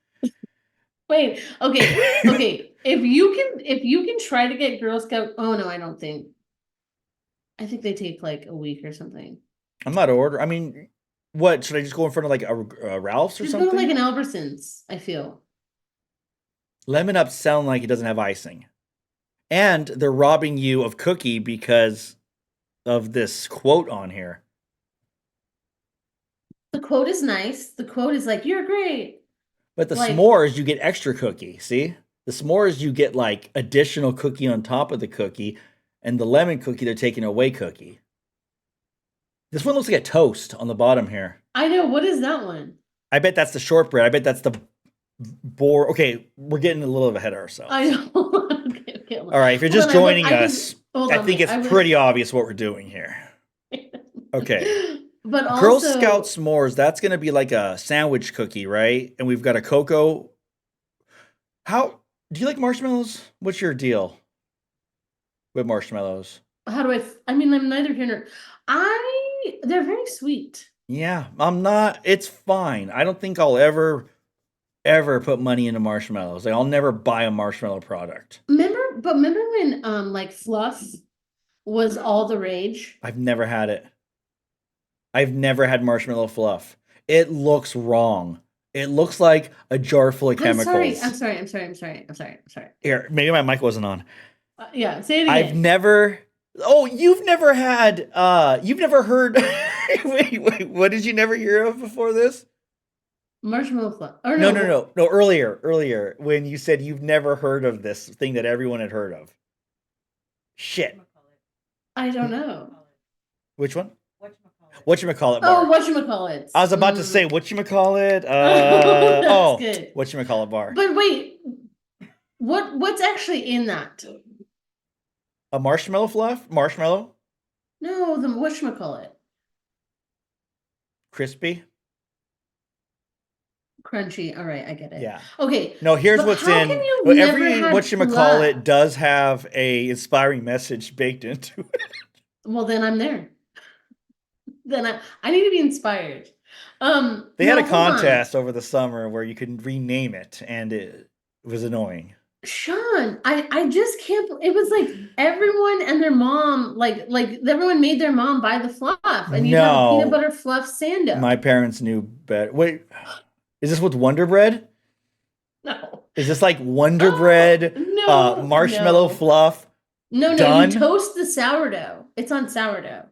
Wait, okay. If you can try to get Girl Scout, oh no, I don't think. I think they take like a week or something. I'm not order. I mean, what should I just go in front of like a Ralph's or Just go to like something? an Albertsons, I feel. Lemon Up sound like it doesn't have icing, and they're robbing you of cookie because of this quote on here. The quote is nice. The quote is like, "You're great." But the Like, s'mores, you get extra cookie. See, the s'mores, you get like additional cookie on top of the cookie, and the lemon cookie, they're taking away cookie. This one looks like a toast on the bottom here. I know, what is that one? I bet that's the shortbread. I bet that's the boar. Okay, we're getting a little ahead of ourselves. I know. Okay, All right, if you're just joining us, I think it's pretty obvious what we're doing here. Okay. But also, Girl Scout s'mores, that's going to be like a sandwich cookie, right? And we've got a cocoa. How do you like marshmallows? What's your deal with marshmallows? how do I mean, I'm neither here nor they're very sweet. Yeah, I'm not. It's fine. I don't think I'll ever put money into marshmallows. Like, I'll never buy a marshmallow product. Remember when like fluff was all the rage? I've never had it. I've never had marshmallow fluff. It looks wrong. It looks like a jar full of chemicals. I'm sorry. Here, maybe my mic wasn't on. Yeah, say it again. I've never. Oh, you've never had. You've never heard. Wait. What did you never hear of before this? Marshmallow fluff. Or No. Earlier, when you said you've never heard of this thing that everyone had heard of. Shit. I don't know. Which one? Whatchamacallit bar. Oh, whatchamacallit. I was about to say whatchamacallit. That's good. Whatchamacallit bar. But wait, what's actually in that? A marshmallow fluff? Marshmallow? No, the whatchamacallit. Crispy? Crunchy. All right, I get it. Yeah. Okay. No, here's but what's how in. can you Well, never every had whatchamacallit fluff? does have a inspiring message baked into it. Well, then I'm there. Then I need to be inspired. They had no, a hold on. contest over the summer where you could rename it, and it was annoying. Sean, I just can't. It was like everyone and their mom, like everyone made their mom buy the fluff, and you have a No. peanut butter fluff sando. My parents knew better. Wait, is this with Wonder Bread? No. Is this like Wonder Bread, No. marshmallow no. fluff? No, done? you toast the sourdough. It's on sourdough.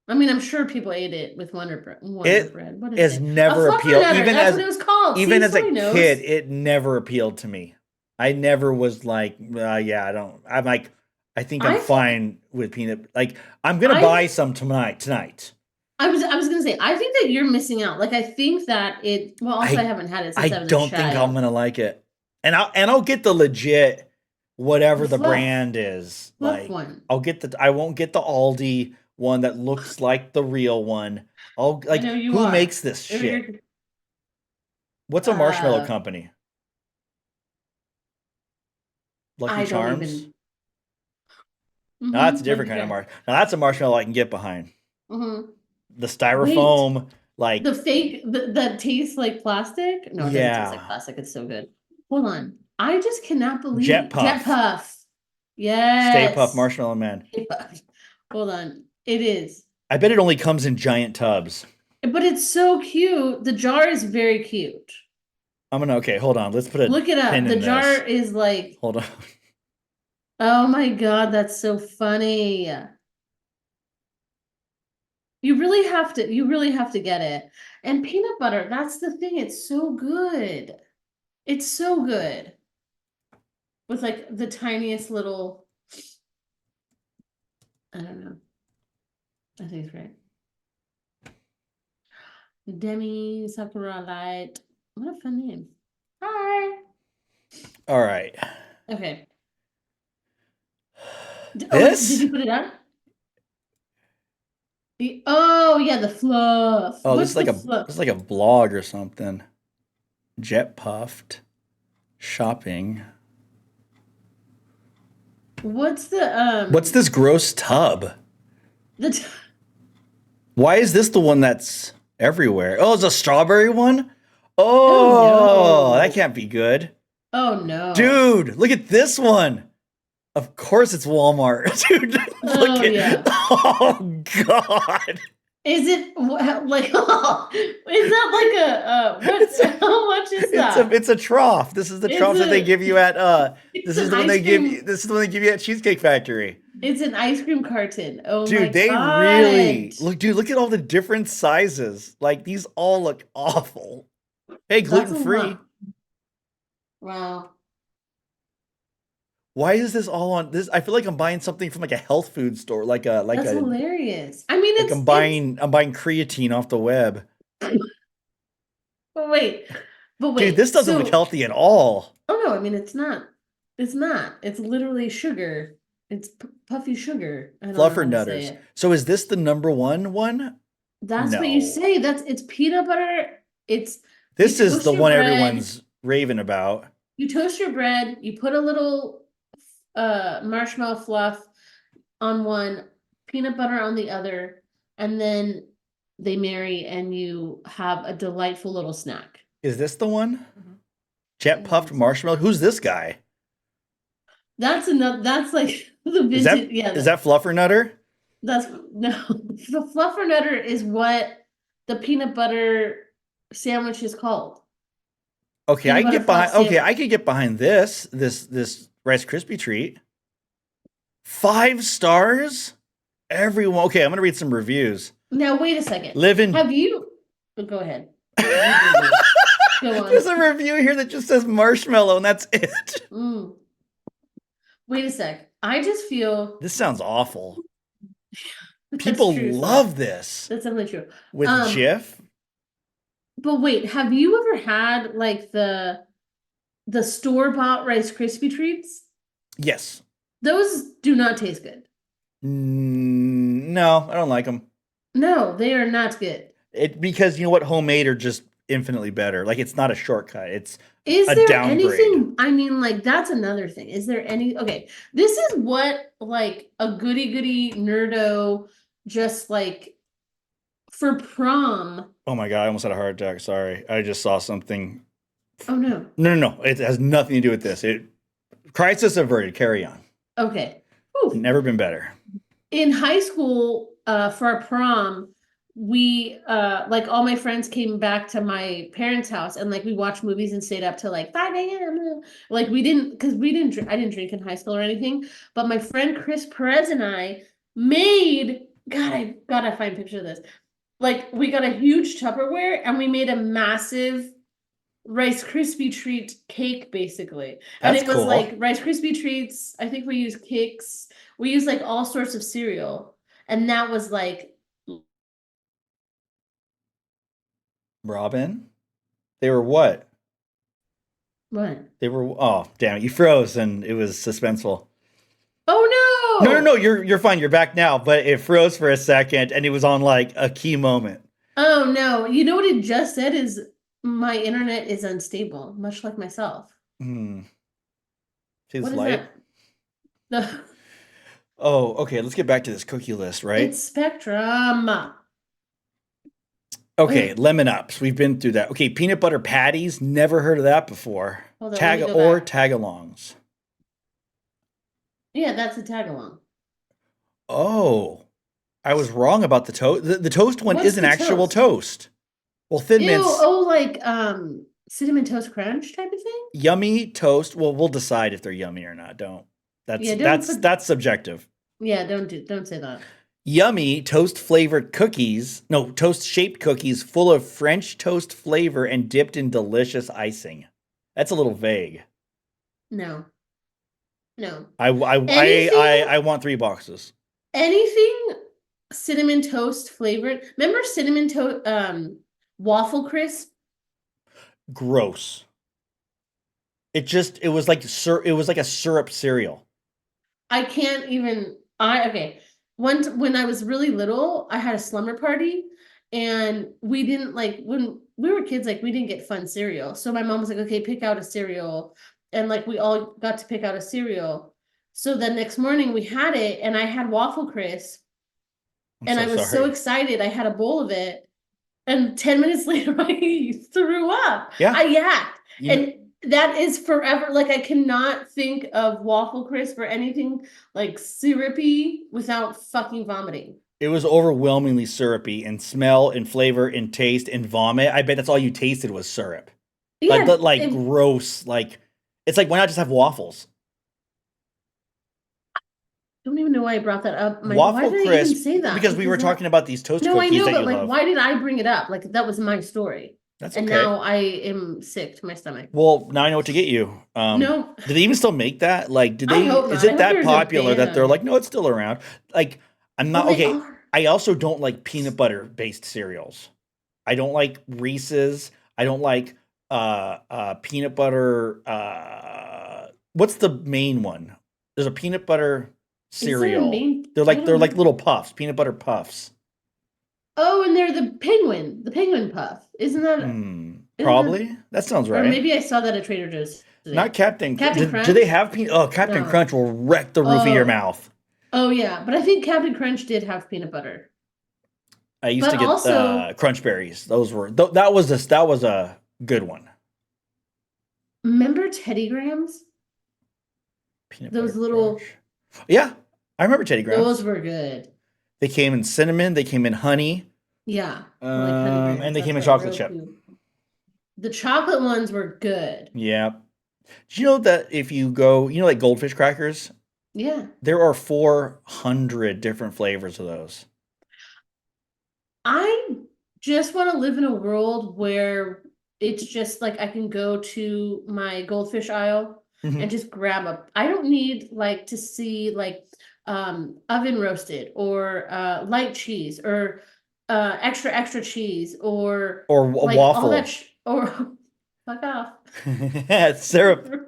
I mean, I'm sure people ate it with Wonder Bread. What It's it? never A appealed. fluffernutter, Even that's as what it was called. even See, as a somebody knows. kid, it never appealed to me. I never was like, yeah, I don't. I'm like, I think I'm fine with peanut. Like, I'm gonna buy some tonight. I was gonna say, I think that you're missing out. Like, I think that it. Well, also, I haven't had it since I was a don't think I'm child. gonna like it, and I'll get the legit, whatever the fluff. brand is. Fluff Like, one. I won't get the Aldi one that looks like the real one. I know you who are. makes this shit? What's a marshmallow company? Lucky Charms? No, that's a different kind of marshmallow. Now that's a marshmallow I can get behind. Mm-hmm. The styrofoam, like the fake that tastes like plastic. No, it doesn't taste like plastic. It's so good. Hold on, I just cannot believe Jet Puff. Yes, Stay Puft Marshmallow Man. Hold on, it is. I bet it only comes in giant tubs. But it's so cute. The jar is very cute. Okay, hold on. Let's put a look it up. pin The in jar this. is like. Hold on. Oh my God, that's so funny. You really have to get it. And peanut butter, that's the thing. It's so good. It's so good. With like the tiniest little, I don't know. I think it's great. Demi Sakura Light. What a fun name. Hi. All right. Okay. This? Did you put it on? Oh yeah, the fluff. Oh, this is like a vlog or something. Jet Puffed shopping. What's the What's this gross tub? Why is this the one that's everywhere? Oh, it's a strawberry one? Oh Oh, that no. can't be good. Oh no. Dude, look at this one. Of course it's Walmart. Dude, look Oh at. yeah. Oh God. Is it like is that like It's a what how much is that? it's a trough. This is the It's trough that they a give you at it's an ice cream this is the one they give you at Cheesecake Factory. it's an ice cream carton. Oh my Dude, they God. really look, dude, look at all the different sizes. Like these all look awful. Hey, That's gluten a free. lot. Wow. Why is this all on this? I feel like I'm buying something from like a health food store, That's hilarious. I mean, like I'm buying creatine off the web. but wait, but Dude, wait. this doesn't look So, healthy at all. oh no, I mean it's not. It's not. It's literally sugar. It's puffy sugar. I don't know Fluffer how to say Nutters. it. So is this the number one? That's what you No. say. That's it's peanut butter. It's you This is toast the your one bread. everyone's raving about. You toast your bread. You put a little marshmallow fluff on one, peanut butter on the other, and then they marry, and you have a delightful little snack. Is this the one? Mhm. Jet puffed marshmallow. Who's this guy? That's another. That's like the Is vintage. that Yeah, is that Fluffer Nutter? that's no. The fluffernutter is what the peanut butter sandwich is called. Okay, I Peanut can butter get fluff behind. Okay, I sandwich. can get behind this Rice Krispie treat. 5 stars. Everyone. Okay, I'm gonna read some reviews. Now wait a second. Living. Have you? Oh, go ahead. You do you. Go There's on. a review here that just says marshmallow, and that's it. Mm. Wait a sec. I just feel This sounds awful. that's People true. love this That's definitely true. with Um, Jif. but wait, have you ever had like the store-bought Rice Krispie treats? Yes. Those do not taste good. No, I don't like them. No, they are not good. It because you know what, homemade are just infinitely better. Like it's not a shortcut. It's Is a there downgrade. anything? I mean, like that's another thing. Is there any? Okay, this is what like a goody nerdo just like for prom. Oh my god, I almost had a heart attack. Sorry, I just saw something. Oh no. No. It has nothing to do with this. It crisis averted. Carry on. Okay. Whew. Never been better. In high school, for our prom, we like all my friends came back to my parents' house and like we watched movies and stayed up till like 5 a.m. Like we didn't because we didn't drink, I didn't drink in high school or anything, but my friend Chris Perez and I made I gotta find a picture of this. Like we got a huge Tupperware and we made a massive Rice Krispie treat cake basically. And That's it was like cool. Rice Krispie treats. I think we used cakes. We used like all sorts of cereal. And that was like, Robin, they were what? what? They were. Oh, damn it! You froze, and it was suspenseful. No, Oh no! You're fine. You're back now, but it froze for a second, and it was on like a key moment. Oh no. You know what it just said is my internet is unstable, much like myself. Hmm. Seems What is light. that? The Oh, okay. Let's get back to this cookie list, right? it's Spectrum. Okay, Wait, lemon ups. We've been through that. Okay, peanut butter patties. Never heard of that before. hold on, let me go Or back. tagalongs. Yeah, that's a tag along. Oh, I was wrong about the toast. The toast one What's is an the actual toast? toast. Well, Thin Ew, Mints, oh like cinnamon toast crunch type of thing? yummy toast. Well, we'll decide if they're yummy or not. Don't. Yeah, don't put That's subjective. yeah, don't say that. Yummy toast flavored cookies. No, toast shaped cookies full of French toast flavor and dipped in delicious icing. That's a little vague. No. No. I Anything want 3 boxes. anything cinnamon toast flavored. Remember cinnamon toast waffle crisp? Gross. It was like it was like a syrup cereal. I can't even I okay. Once when I was really little, I had a slumber party and we didn't like when we were kids, like we didn't get fun cereal. So my mom was like, okay, pick out a cereal. And like we all got to pick out a cereal. So the next morning we had it and I had waffle crisp I'm and so I was so sorry. excited. I had a bowl of it. And 10 minutes later, I threw up. Yeah. I yacked. You know, And that is forever. Like, I cannot think of waffle crisp or anything like syrupy without fucking vomiting. it was overwhelmingly syrupy in smell, in flavor, in taste, in vomit. I bet that's all you tasted was syrup. Like, Yeah, but like it- gross. Like, it's like, why not just have waffles? I don't even know why I brought that up. Why Waffle did I even crisp, say that? because we were that- talking about these toast No, I cookies know, that but you like, love. why did I bring it up? Like, that was my story. That's And okay. now I am sick to my stomach. Well, now I know what to get you. No, Do they even still make that? Like, do I they? hope Is not. I it hope that there's a popular that they're ban. like, no, it's still around? Like, I'm not Well, they okay. are. I also don't like peanut butter based cereals. I don't like Reese's. I don't like peanut butter. What's the main one? There's a peanut butter Is there a cereal. main- They're I like don't know. little puffs, peanut butter puffs. Oh, and they're the penguin puff. Isn't that? Probably. That sounds Or right. maybe I saw that at Trader Joe's today. Not Captain. Captain Do Crunch? they have peanut? Oh, Captain No. Crunch will wreck the roof of your Oh. mouth. Oh yeah, but I think Captain Crunch did have peanut butter. I used But to get also- Crunch Berries. Those were that was a good one. Remember Teddy Grahams? Peanut Those butter little- crunch. Yeah, I remember Teddy Grahams. Those were good. They came in cinnamon. They came in honey. Yeah. I like Honey Grahams, And they that's came in what chocolate I chip. wrote to. The chocolate ones were good. Yeah. Did you know that if you go, like Goldfish crackers, Yeah. there are 400 different flavors of those. I just want to live in a world where it's just like I can go to my Goldfish aisle Mhm. and just grab I don't need like to see like oven roasted or light cheese or extra cheese or Or a like all waffle. that or fuck off. Syrup.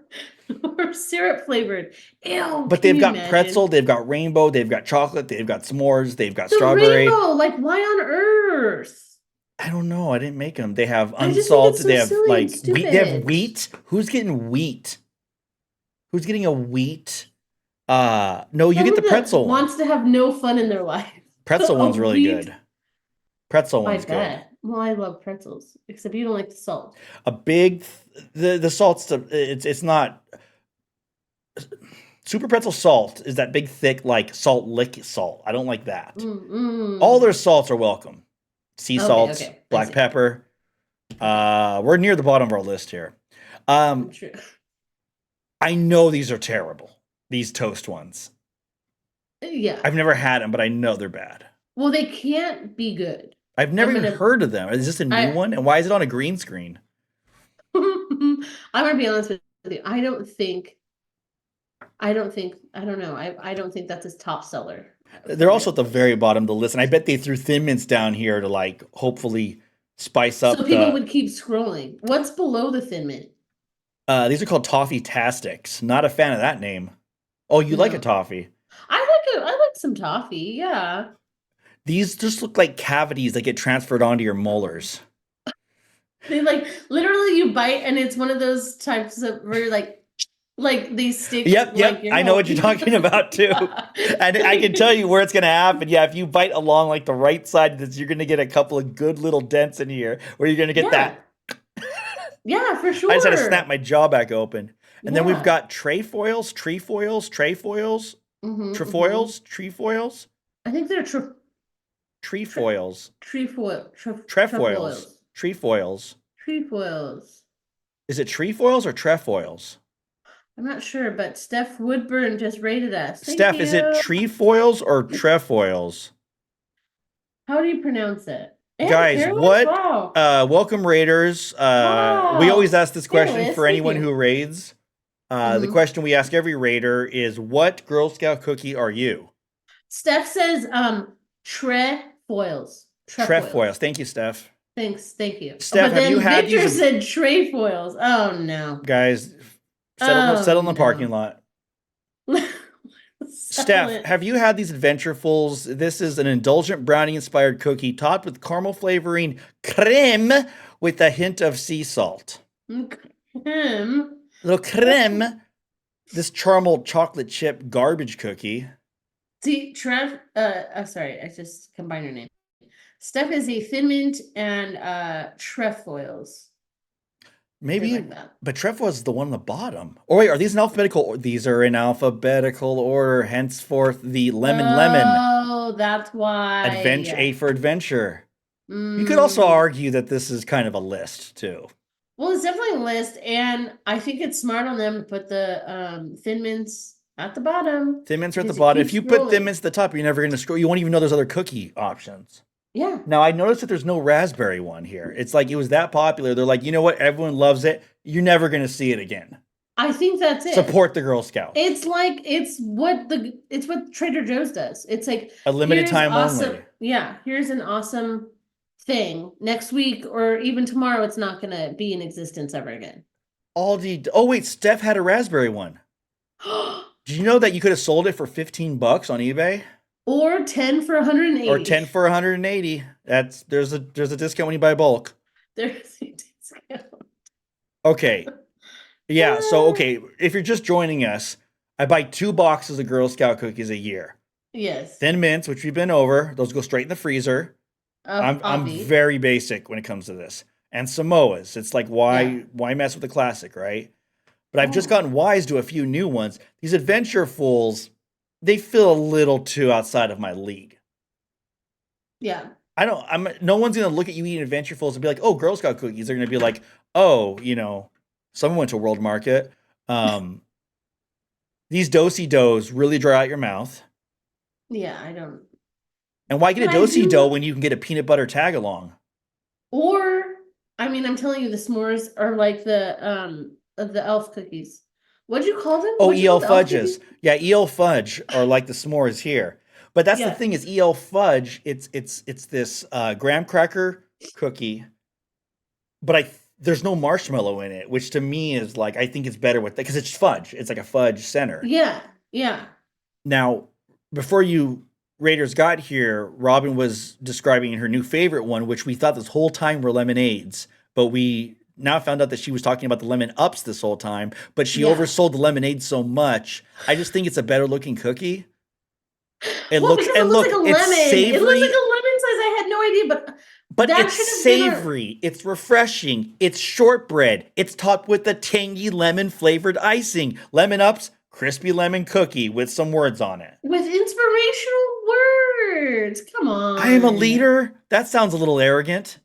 Or syrup flavored. Ew. But can they've you got imagine? pretzel, they've got rainbow, they've got chocolate, they've got s'mores, they've got The strawberry. rainbow, like why on earth? I don't know. I didn't make them. They have I just think it's unsalted. so They have silly and like wheat. They have stupid. wheat. Who's getting wheat? Who's getting a wheat? No, you get Someone the that pretzel one. wants to have no fun in their life. Pretzel A one's really wheat- good. Pretzel I one's good. bet. Well, I love pretzels, except you don't like the salt. A big the salt's it's not super pretzel salt is that big thick like salt lick salt. I don't like that. All their salts are welcome. Sea Okay, salts, okay, I black see. pepper. We're near the bottom of our list here. True. I know these are terrible. These toast ones. Yeah. I've never had them, but I know they're bad. Well, they can't be good. I've never I'm even gonna- heard of them. Is this a new one? And why is it on a green screen? I'm gonna be honest with you. I don't know. I don't think that's his top seller. They're also at the very bottom of the list, and I bet they threw Thin Mints down here to like hopefully spice up So people would keep scrolling. What's below the Thin Mint? these are called Toffee Tastics. Not a fan of that name. Oh, you like a No. toffee? I like some toffee. Yeah. These just look like cavities that get transferred onto your molars. They like literally you bite and it's one of those types of where you're like these sticks. Yep, like your I know whole- what you're talking about too. And I can tell you where it's gonna happen. Yeah, if you bite along like the right side, you're gonna get a couple of good little dents in here where you're gonna get that. Yeah, for sure. I just had to snap my jaw back open. And then we've Yeah. got trefoils, trefoils, trefoils, Mhm, trefoils, trefoils, I think they're trefoils, trefoil. trefoils, trefoils. Trefoils. Is it trefoils or trefoils? I'm not sure, but Steph Woodburn just rated us. Thank Steph, is it you. trefoils or trefoils? How do you pronounce it? And Guys, Careless? what- Wow. Welcome Raiders. We Wow. always ask this question Fearless, for thank anyone you. who raids. The Mhm. question we ask every Raider is, what Girl Scout cookie are you? Steph says trefoils. Trefoils. Thank you, Steph. Thank you. Steph, but have then you had Victor these- said trefoils. Oh no. Guys, settle in the Oh, parking no. lot. Steph, Silent. have you had these Adventurefuls? This is an indulgent brownie-inspired cookie topped with caramel flavoring creme with a hint of sea salt. Him. Little creme. This caramel chocolate chip garbage cookie. See, sorry, I just combined your name. Steph is a Thin Mint and trefoils. Maybe, like that. but trefoil's the one on the bottom. Oh wait, are these in alphabetical? These are in alphabetical order. Henceforth, the lemon Oh, that's why. adventure A for adventure. You could also argue that this is kind of a list too. Well, it's definitely a list, and I think it's smart on them to put the Thin Mints at the bottom. Thin Mints are at the because it bottom. If keeps you put rolling. Thin Mints at the top, you're never going to scroll. You won't even know there's other cookie options. Yeah. Now, I noticed that there's no raspberry one here. It's like it was that popular. They're like, you know what? Everyone loves it. You're never going to see it again. I think that's it. Support the Girl Scouts. It's like it's what Trader Joe's does. It's like A limited here's time awesome. only. Yeah, here's an awesome thing. Next week or even tomorrow, it's not gonna be in existence ever again. Aldi. Oh wait, Steph had a raspberry one. Did you know that you could have sold it for $15 on eBay? Or 10 for 180. Or 10 for 180. There's a discount when you buy bulk. There's a discount. Okay. Yeah, so okay, if you're just joining us, I buy 2 boxes of Girl Scout cookies a year. Yes. Thin Mints, which we've been over, those go straight in the freezer. I'm very basic when it comes to this. And Samoas, it's like why mess with the classic, right? But I've just gotten wise to a few new ones. These Adventurefuls, they feel a little too outside of my league. Yeah. No one's gonna look at you eating Adventurefuls and be like, oh, Girl Scout cookies. They're gonna be like, oh, someone went to World Market. These Do-si-dos really dry out your mouth. Yeah, I don't. And why get a Do-si-do when you can get a peanut butter tag along? Or, I mean, I'm telling you, the s'mores are like the elf cookies. What'd you call them? Oh, EL fudges. Yeah, EL fudge are like the s'mores here. But that's the thing is EL fudge, it's this graham cracker cookie, but there's no marshmallow in it, which to me is like, I think it's better with because it's fudge. It's like a fudge center. Yeah, yeah. Now, before you Raiders got here, Robin was describing her new favorite one, which we thought this whole time were lemonades, but we now found out that she was talking about the lemon ups this whole time, but she oversold the lemonade so much. I just think it's a better looking cookie. It looks like a lemon. It's savory. It looks like a lemon size. I had no idea, but it's savory. It's refreshing. It's shortbread. It's topped with a tangy lemon flavored icing. Lemon Ups, crispy lemon cookie with some words on it. With inspirational words. Come on. I am a leader. That sounds a little arrogant.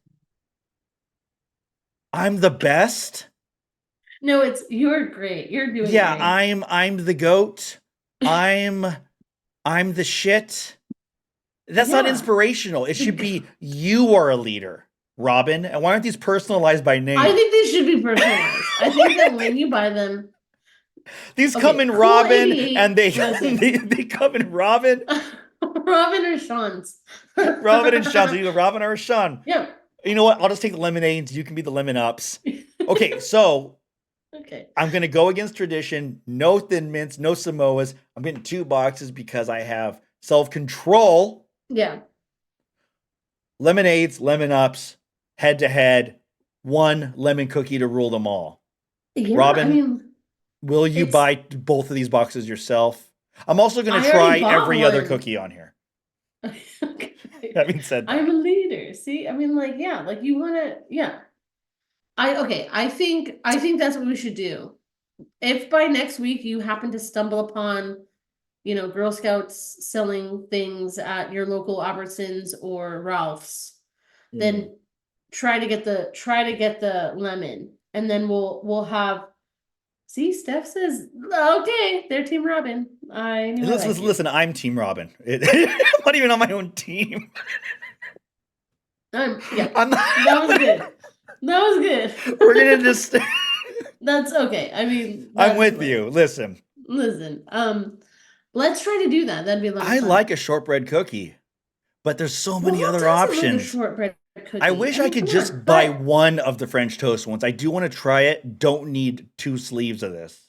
I'm the best. No, you're great. You're doing great. I'm the goat. I'm the shit. That's not inspirational. It should be you are a leader, Robin. And why aren't these personalized by name? I think these should be personalized. I think that when you buy them, these come in Robin, and they come in Robin. Robin or Sean's. Robin and Sean. So you go Robin or Sean. Yeah. You know what? I'll just take the lemonades. You can be the lemon ups. Okay, so I'm gonna go against tradition. No Thin Mints, no Samoas. I'm getting 2 boxes because I have self-control. Yeah. Lemonades, lemon ups, head to head, 1 lemon cookie to rule them all. Yeah, Robin, will you buy both of these boxes yourself? I'm also going to try every other cookie on here. Okay. Having said that. I'm a leader. See, I mean, like you want to, I think that's what we should do. If by next week you happen to stumble upon, Girl Scouts selling things at your local Albertsons or Ralph's, then try to get the lemon, and then we'll have. See, Steph says, okay, they're Team Robin. Listen, I'm Team Robin. I'm not even on my own team. That was good. That was good. We're gonna just. That's okay. I mean, I'm with you. Listen. Let's try to do that. That'd be a lot of fun. I like a shortbread cookie, but there's so many other options. Shortbread cookie? I wish I could just buy one of the French toast ones. I do want to try it. Don't need 2 sleeves of this.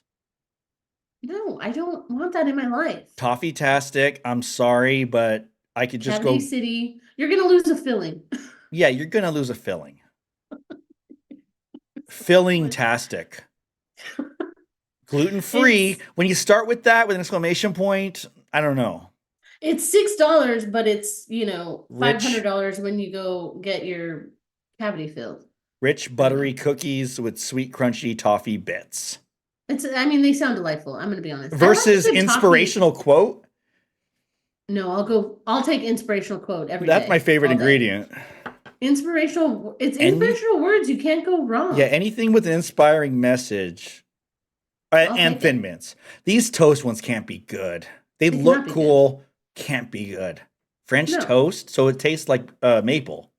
No, I don't want that in my life. Toffee-tastic. I'm sorry, but I could just Cavity City. You're gonna lose a filling. Yeah, you're gonna lose a filling. Filling-tastic. Gluten-free. When you start with that with an exclamation point, I don't know. It's $6, but it's, Rich, $500 when you go get your cavity filled. rich I don't know. buttery cookies with sweet crunchy toffee bits. I mean, they sound delightful. I'm gonna be honest. I like Versus a good toffee. inspirational quote. No, I'll take inspirational quote every That's my day, favorite all day. ingredient. It's Any inspirational words. You can't go Yeah, wrong. anything with an inspiring message. I'll And take Thin it. Mints. These toast ones can't be good. They They cannot look be good. cool, can't be good. French No, toast, so it tastes like maple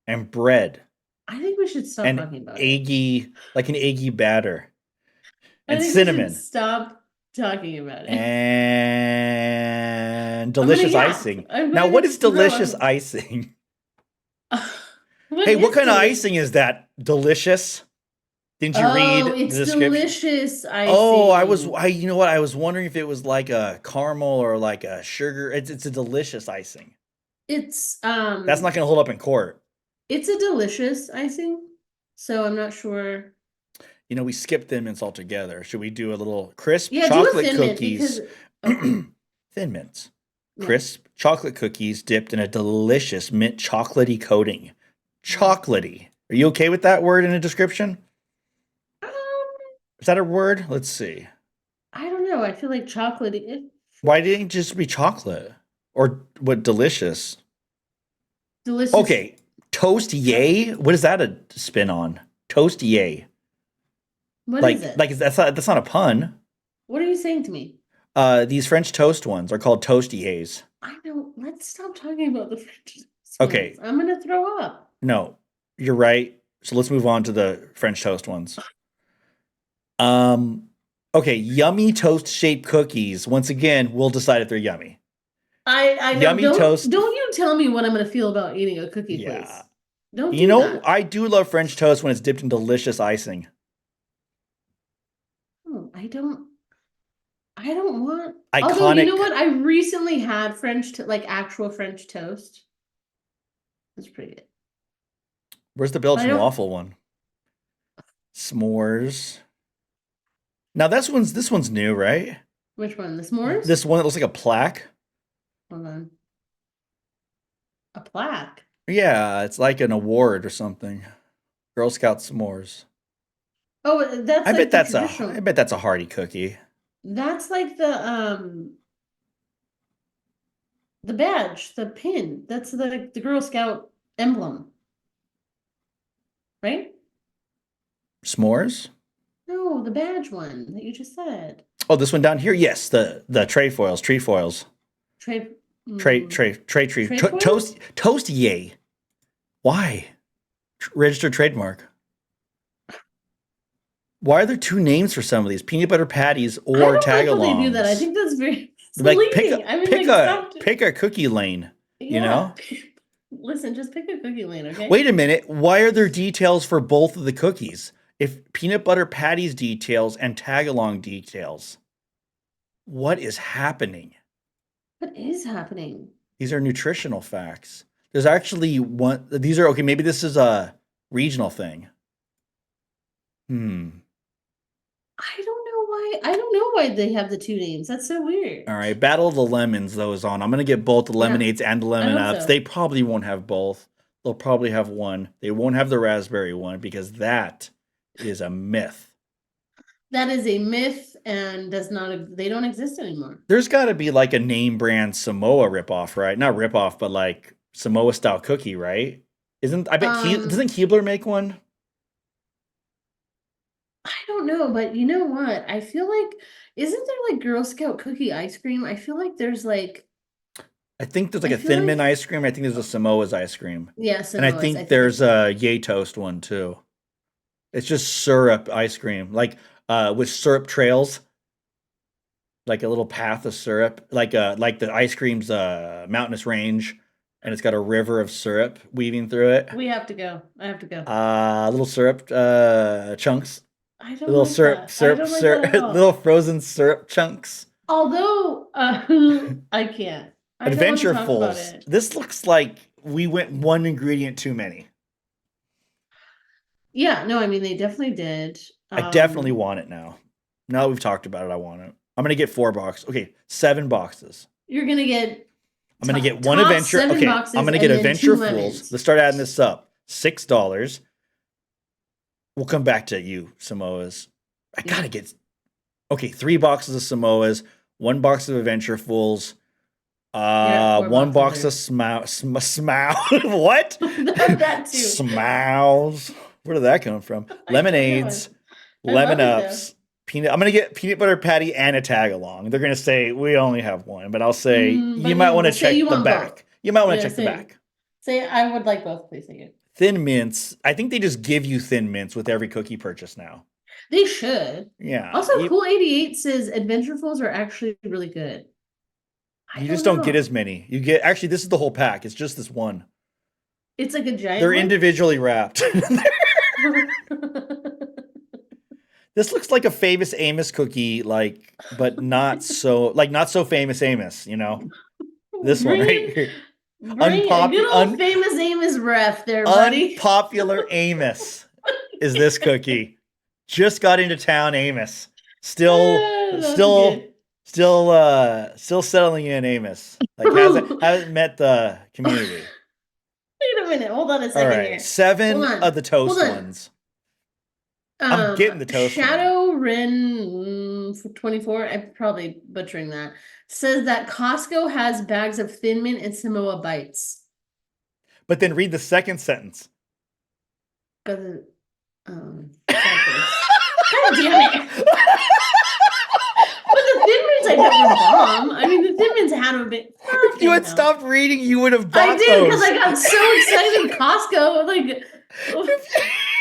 and bread I think we should stop and talking about it. eggy, like an eggy batter I and think we should cinnamon stop talking about it. and I'm gonna delicious yap. icing. I'm Now, going what to is throw delicious up. icing? What Hey, what is kind of delicious? icing is that? Delicious? Didn't you Oh, read the it's description? delicious Oh, icing. you know what? I was wondering if it was like a caramel or like a sugar. It's a delicious icing. It's That's not gonna hold up in court. it's a delicious icing. So I'm not sure. You know, we skipped Thin Mints altogether. Should we do a little crisp Yeah, do a chocolate thin mint cookies? because okay. Thin Mints. Yeah. Crisp chocolate cookies dipped in a delicious mint chocolatey coating. Mm. Chocolatey. Are you okay with that word in a description? Um, Is that a word? Let's see. I don't know. I feel like chocolate. Why didn't it just be chocolate? Or what delicious? Delicious. Okay, toast yay. What is that a spin on? Toast yay. What is it? That's not a pun. What are you saying to me? These French toast ones are called toastiers. I don't. Let's stop talking about the French toast Okay, ones. I'm gonna throw up. no, you're right. So let's move on to the French toast ones. Um, okay, yummy toast shaped cookies. Once again, we'll decide if they're yummy. I know. Yummy toast. Don't you tell me what I'm gonna feel about eating a cookie, Yeah. please. Don't You do know, that. I do love French toast when it's dipped in delicious icing. Oh, I don't want. Although you know Iconic. what, I recently had like actual French toast. It's pretty good. Where's the But I Belgian don't. waffle one? S'mores. Now this one's new, right? Which one? The s'mores? This one that looks like a plaque. Hold on. A plaque. Yeah, it's like an award or something. Girl Scout s'mores. Oh, that's like the I traditional. bet that's a hearty cookie. That's like the badge, the pin. That's the Girl Scout emblem, right? S'mores? No, the badge one that you just said. Oh, this one down here? Yes, the tree foils. Trade. Mm, Tree. trade foils? Toast yay. Why? Registered trademark. Why are there two names for some of these? Peanut butter patties I or don't like how they do that. I tagalongs. think that's very Like misleading. I mean, like, stop. pick a cookie lane, you Yeah. know? Listen, just pick a cookie lane, okay? Wait a minute. Why are there details for both of the cookies? If peanut butter patties details and tagalong details, what is happening? What is happening? These are nutritional facts. There's actually one. These are okay. Maybe this is a regional thing. Hmm. I don't know why. I don't know why they have the two names. That's so weird. All right. Battle of the Lemons, though, is on. I'm going to get both the Yeah, lemonades and the I lemon hope ups. so. They probably won't have both. They'll probably have one. They won't have the raspberry one because that is a myth. That is a myth and does not, they don't exist anymore. There's got to be like a name brand Samoa ripoff, right? Not ripoff, but like Samoa style cookie, right? Isn't I bet doesn't Keebler make one? I don't know, but you know what? I feel like, isn't there like Girl Scout cookie ice cream? I feel like there's like, I think there's like I a feel Thin Mint like, ice cream. I think there's a Samoa's ice cream. yeah, And I Samoa's. I think think there's a Yay Toast one too. It's just syrup ice cream, like with syrup trails, like a little path of syrup, like the ice cream's mountainous range, and it's got a river of syrup weaving through it. we have to go. I have to go. Little syrup chunks, I don't little like that. I don't like that at all. little frozen syrup chunks. Although, I can't. I don't want to talk about Adventurefuls. it. This looks like we went one ingredient too many. Yeah, no, I mean they definitely did. I definitely want it now. Now that we've talked about it, I want it. I'm gonna get 4 boxes. Okay, 7 boxes. You're gonna get I'm gonna get one top adventure. 7 Okay, boxes I'm gonna and get then Adventure 2 Fools. lemons. Let's start adding this up. $6. We'll come back to you, Samoas. I gotta get 3 boxes of Samoas, 1 box of Adventure Fools, You're at 4 1 box boxes of Smow. What? That too. Smows. Where did that come from? I don't know. Lemonades, I love lemon it, though. ups, peanut. I'm gonna get peanut butter patty and a tag along. They're gonna say we only have one, but I'll say but you might want to say check you the want back. both. You might want to Yeah, check the same. back. Say I would like both, please. Thank you. Thin mints. I think they just give you thin mints with every cookie purchase now. They should. Yeah. Also, Cool 88 says Adventurefuls are actually really good. You just don't get as many. You get actually this is the whole pack. It's just this one. It's like a giant They're one? individually wrapped. This looks like a famous Amos cookie, like, but not so famous Amos, you know? This one right here. Bring a good old famous Amos ref there, buddy. Unpopular Amos is this cookie. Just got into town, Amos. Still settling in, Amos. Like hasn't met the community. Wait a minute. Hold on a second All right, here. 7 of the toast ones. I'm getting the toast. Shadow Ren 24. I'm probably butchering that. Says that Costco has bags of Thin Mint and Samoa Bites. But then read the second sentence. God damn it. But the Thin Mints I got were bomb. I mean, the Thin Mints had a bit. If you had stopped reading, you would have bought I did those. because I got so excited. Costco, like.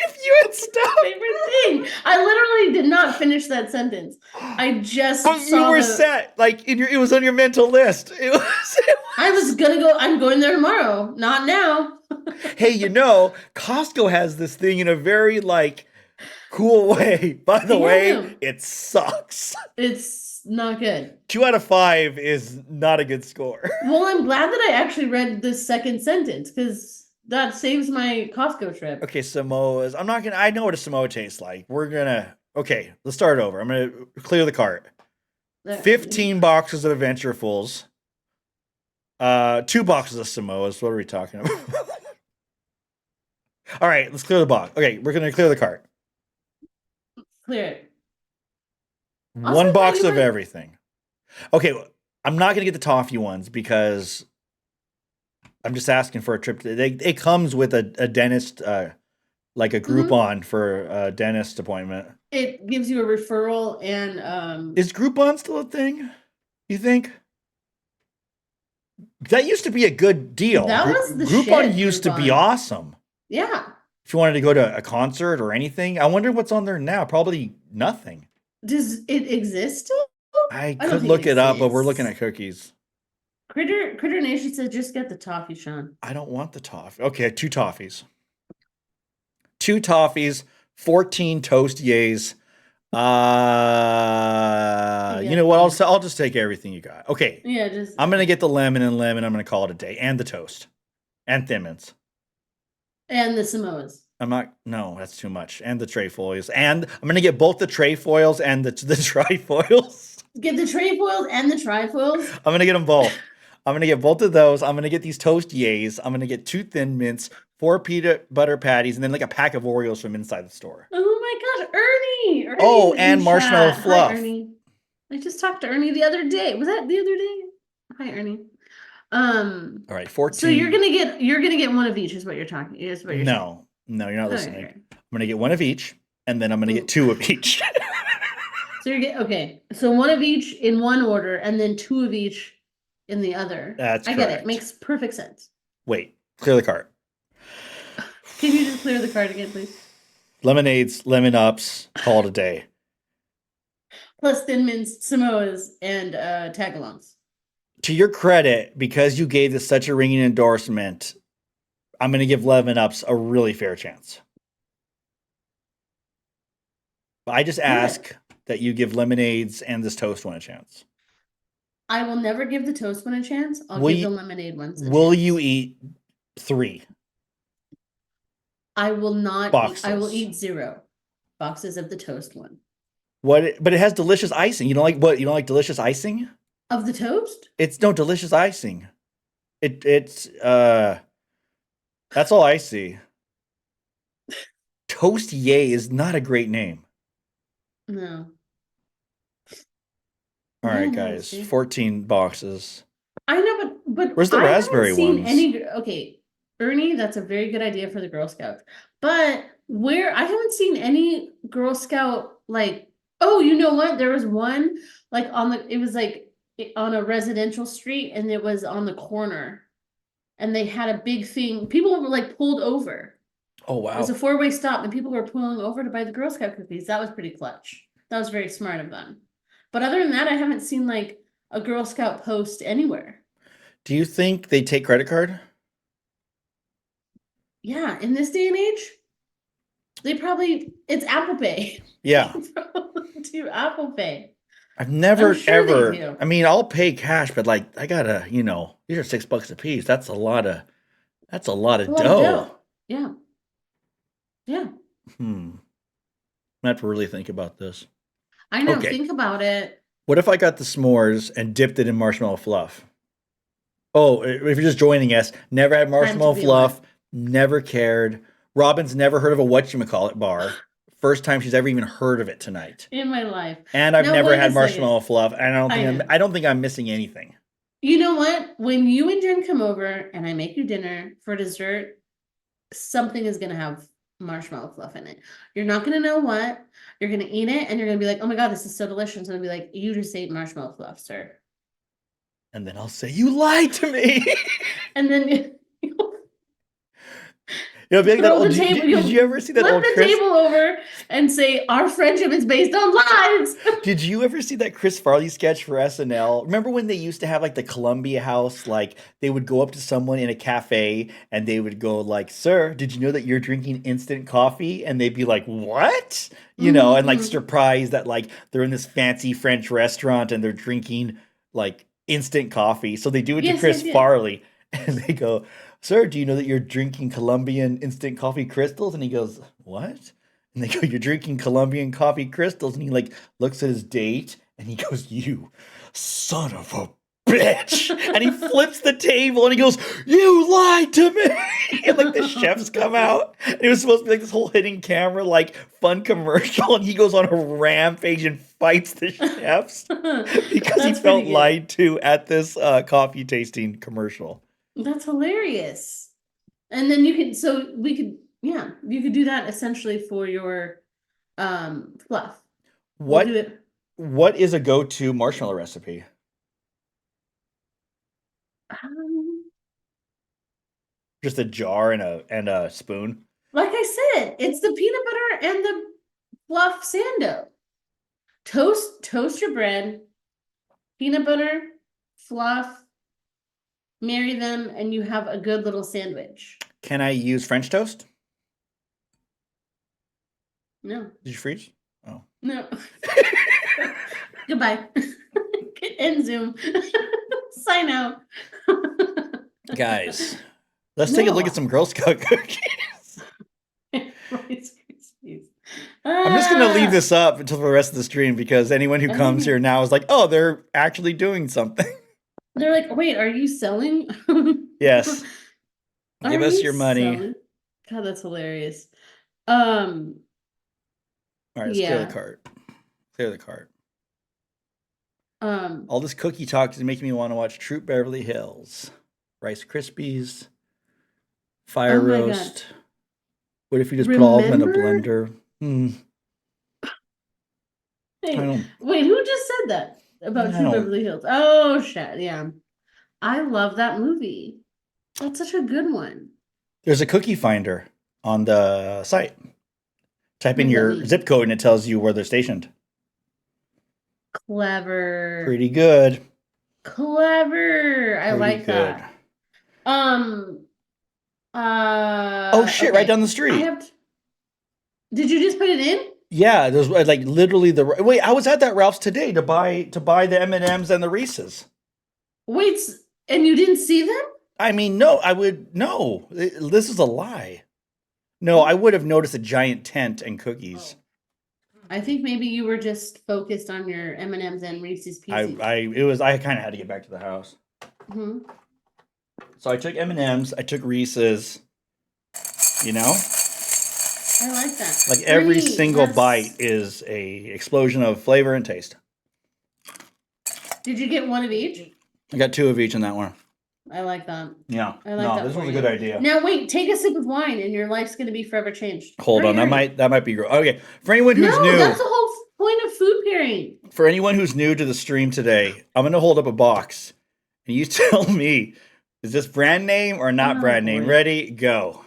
If you had stopped. Favorite thing. I literally did not finish that sentence. I just. But you were set. Like it was on your mental list. I was gonna go. I'm going there tomorrow. Not now. Hey, you know, Costco has this thing in a very cool way. By the way, it sucks. It's not good. 2 out of 5 is not a good score. Well, I'm glad that I actually read the second sentence because that saves my Costco trip. Okay, Samoas. I know what a Samoa tastes like. Okay, let's start over. I'm gonna clear the cart. 15 boxes of Adventurefuls. 2 boxes of Samoas. What are we talking about? All right, let's clear the box. Okay, we're gonna clear the cart. Clear it. 1 box of everything. Okay, I'm not gonna get the toffee ones because I'm just asking for a trip. It comes with a dentist, like a Groupon for a dentist appointment. It gives you a referral and Is Groupon still a thing? You think? That used to be a good deal. That was the Groupon shit, used to be awesome. Yeah. If you wanted to go to a concert or anything, I wonder what's on there now. Probably nothing. Does it exist still? I could look it up, but we're looking at cookies. Critter Nation says just get the toffee, Sean. I don't want the toffee. Okay, 2 toffees. 2 toffees, 14 toast yays. You know what? I'll just take everything you got. Okay. Yeah, I'm gonna get the lemon. I'm gonna call it a day, and the toast, and Thin Mints, and the Samoas. No, that's too much. And the trefoils, and I'm gonna get both the trefoils and the trifoils. Get the trefoils and the trifoils. I'm gonna get them both. I'm gonna get both of those. I'm gonna get these toast yays. I'm gonna get 2 Thin Mints, 4 peanut butter patties, and then a pack of Oreos from inside the store. Oh my gosh, Ernie! Oh, and marshmallow fluff. Hi, Ernie. I just talked to Ernie the other day. Was that the other day? Hi, Ernie. All right, 14. So you're gonna get one of each, is what you're talking. Is what you're saying. No, you're not listening. Okay. I'm gonna get 1 of each, and then I'm gonna get 2 of each. So So 1 of each in one order, and then 2 of each in the other. That's correct. I get it. Makes perfect sense. Wait, clear the cart. Can you just clear the cart again, please? Lemonades, lemon ups, call it a day. Plus Thin Mints, Samoas, and tagalongs. To your credit, because you gave this such a ringing endorsement, I'm going to give lemon ups a really fair chance. I just ask that you give lemonades and this toast one a chance. I will never give the toast one a chance. I'll give the lemonade ones a chance. Will you eat 3? I will not. Boxes. I will eat 0 boxes of the toast one. What? But it has delicious icing. You don't like delicious icing? Of the toast? It's no delicious icing. It's that's all I see. Toast Yay is not a great name. No. All Yeah, right, no, guys, see. 14 boxes. I know, but Where's the I haven't raspberry seen ones? any. Okay, Ernie, that's a very good idea for the Girl Scouts. But where I haven't seen any Girl Scout like. Oh, you know what? There was one like on the. It was like on a residential street, and it was on the corner, and they had a big thing. People were like pulled over. Oh It was a wow. four-way stop, and people were pulling over to buy the Girl Scout cookies. That was pretty clutch. That was very smart of them. But other than that, I haven't seen like a Girl Scout post anywhere. Do you think they take credit card? Yeah, in this day and age, they probably it's Apple Pay. Yeah. They probably do Apple Pay. I've I'm never sure they ever. do. I mean, I'll pay cash, but like I gotta, these are $6 a piece. That's a lot of. That's a lot It's a of lot of dough. dough. Yeah. Yeah. I have to really think about this. I know. Okay. Think about it. What if I got the s'mores and dipped it in marshmallow fluff? Oh, if you're just joining us, never had marshmallow be fluff, never cared. Robin's never heard of a whatchamacallit bar. First time she's ever even heard of it tonight. In my life. And I've No, never wait a had second. marshmallow fluff. And I know. I don't think I'm missing anything. You know what? When you and Jen come over and I make you dinner for dessert, something is gonna have marshmallow fluff in it. You're not gonna know what. You're gonna eat it and you're gonna be like, oh my god, this is so delicious. And I'll be like, you just ate marshmallow fluff, sir. And then I'll say, you lied to me. And then Be like that throw old, the table. did you ever see that flip old the Chris? table over and say our friendship is based on lies. Did you ever see that Chris Farley sketch for SNL? Remember when they used to have like the Columbia House? Like they would go up to someone in a cafe and they would go like, "Sir, did you know that you're drinking instant coffee?" And they'd be like, "What?" And like surprised that like they're in this fancy French restaurant and they're drinking like instant coffee. So they do it to Yes, Chris I did. Farley and they go, "Sir, do you know that you're drinking Colombian instant coffee crystals?" And he goes, "What?" And they go, "You're drinking Colombian coffee crystals." And he like looks at his date and he goes, "You son of a bitch." And he flips the table and he goes, "You lied to me." And like the chefs come out. And it was supposed to be like this whole hidden camera, like fun commercial. And he goes on a rampage and fights the chefs because he That's felt pretty good. lied to at this coffee tasting commercial. That's hilarious. And then you could, you could do that essentially for your fluff. We'll do it. What is a go-to marshmallow recipe? Just a jar and a spoon. Like I said, it's the peanut butter and the fluff sando. Toast your bread, peanut butter, fluff, marry them, and you have a good little sandwich. Can I use French toast? No. Did you freeze? Oh. No. Goodbye. End Zoom. Sign out. Guys, let's take a look at some Girl Scout cookies. Rice Krispies. I'm just going to leave this up until the rest of the stream because anyone who comes here now is like, oh, they're actually doing something. They're like, wait, are you selling? Yes. Give Are us you your money. selling? God, that's hilarious. All right, let's clear Yeah. the cart. Clear the cart. Um, All this cookie talk is making me want to watch Troop Beverly Hills. Rice Krispies, Fire Oh my God. Roast. What if you just put all of them in a Remember? blender? Hey, I don't. wait, who just said that about I True don't- Beverly Hills? Oh shit, yeah. I love that movie. That's such a good one. There's a cookie finder on the site. Type in What does that your mean? zip code and it tells you where they're stationed. Clever. Pretty good. Clever. I Pretty like good. that. Oh shit! okay. Right down the I street. have. Did you just put it in? Yeah, there's like literally the. Wait, I was at that Ralph's today to buy the M&Ms and the Reese's. Wait, and you didn't see them? I mean, no, I would no. This is a lie. No, I would have noticed a giant tent and cookies. I think maybe you were just focused on your M&Ms and Reese's Pieces. I kind of had to get back to the house. Mhm. So I took M&Ms, I took Reese's, you know? I like that. Like every Brittany single has- bite is a explosion of flavor and taste. Did you get one of each? I got 2 of each in that one. I like that. Yeah. I like no, that this for was a you. good idea. Now wait, take a sip of wine and your life's gonna be forever changed. Hold on, Hurry. that might be okay. For anyone who's No, new, that's the whole point of food pairing. for anyone who's new to the stream today, I'm gonna hold up a box and you tell me, is this brand name or not Oh, brand name? boy. Ready, go.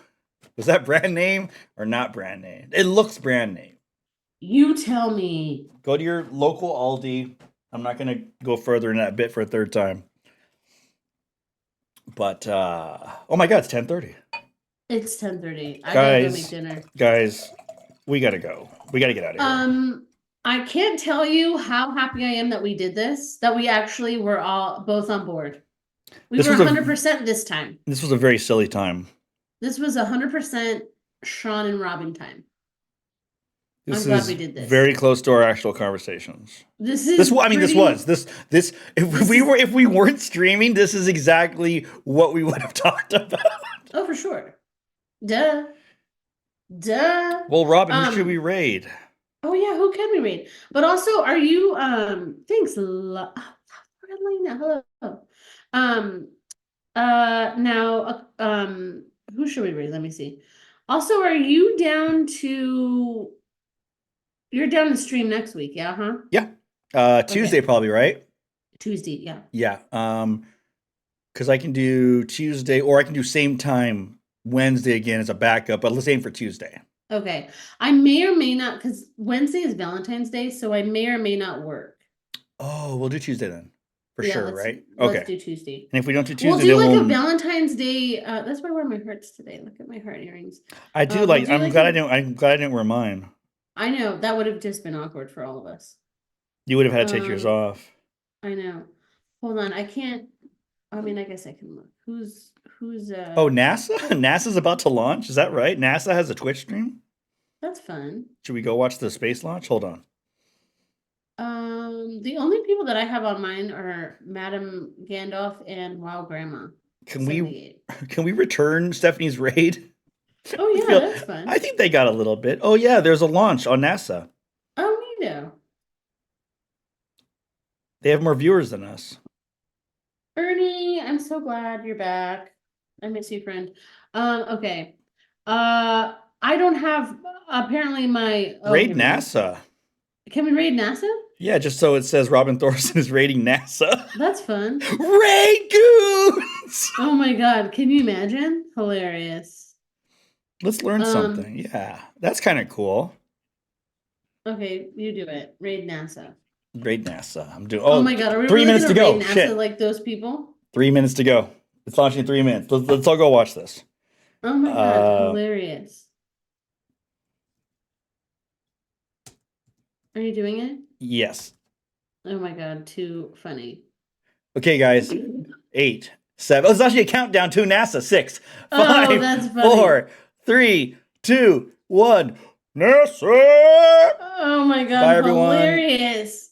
Was that brand name or not brand name? It looks brand name. You tell me. Go to your local Aldi. I'm not gonna go further in that bit for a third time. But oh my god, it's 10:30. It's 10:30. I gotta go Guys. make dinner. Guys, we gotta go. We gotta get out of here. I can't tell you how happy I am that we did this, that we actually were all both on board. We This were was a- 100% this time. This was a very silly time. This was 100% Sean and Robin time. This I'm glad is we did this. very close to our actual conversations. This is This I mean, pretty- this if we weren't streaming, this is exactly what we would have talked about. Oh, for sure. Duh. Duh. Well, Robin, who should Um, we raid? Oh yeah, who can we read? But also, are you thanks Lena. Hello. Who should we read? Let me see. Also, are you down to you're down to stream next week, yeah, huh? Tuesday probably, right? Tuesday, yeah. Yeah. Because I can do Tuesday or I can do same time Wednesday again as a backup, but let's aim for Tuesday. Okay. I may or may not, because Wednesday is Valentine's Day, so I may or may not work. Oh, we'll do Tuesday then. For Yeah, sure, let's- right? Let's Okay. do Tuesday. And if we don't do We'll Tuesday, do then like a we'll. Valentine's Day. That's why I wear my hearts today. Look at my heart earrings. I do we'll like. do I'm like glad a- I didn't. I'm glad I didn't wear mine. I know that would have just been awkward for all of us. You would have had to take yours Um, off. I know. Hold on, I can't. I mean, I guess I can look. Who's Oh, NASA? NASA's about to launch. Is that right? NASA has a Twitch stream. That's fun. Should we go watch the space launch? Hold on. The only people that I have on mine are Madam Gandalf and Wow Grandma. Can we 78. can we return Stephanie's raid? Oh yeah, feel- that's fun. I think they got a little bit. Oh yeah, there's a launch on NASA. Oh, neato. They have more viewers than us. Ernie, I'm so glad you're back. I miss you, friend. Okay. I don't have apparently my Raid here we go. NASA. Can we raid NASA? Yeah, just so it says Robin Thorson is raiding NASA. That's fun. Raid goons! Oh my god, can you imagine? Hilarious. Let's learn something. Yeah, that's kind of cool. Okay, you do it. Raid NASA. Raid NASA. I'm doing. Oh, my god, are we 3 really minutes to gonna go. raid NASA Shit. like those people? 3 minutes to go. It's launching in 3 minutes. Let's all go watch this. Oh my god, Uh, hilarious. Are you doing it? Yes. Oh my god, too funny. Okay, guys. 8, 7. Oh, it's actually a countdown to NASA. 6, Oh, 5, that's funny. 4, 3, 2, 1. NASA! Oh my god, Bye, everyone. hilarious.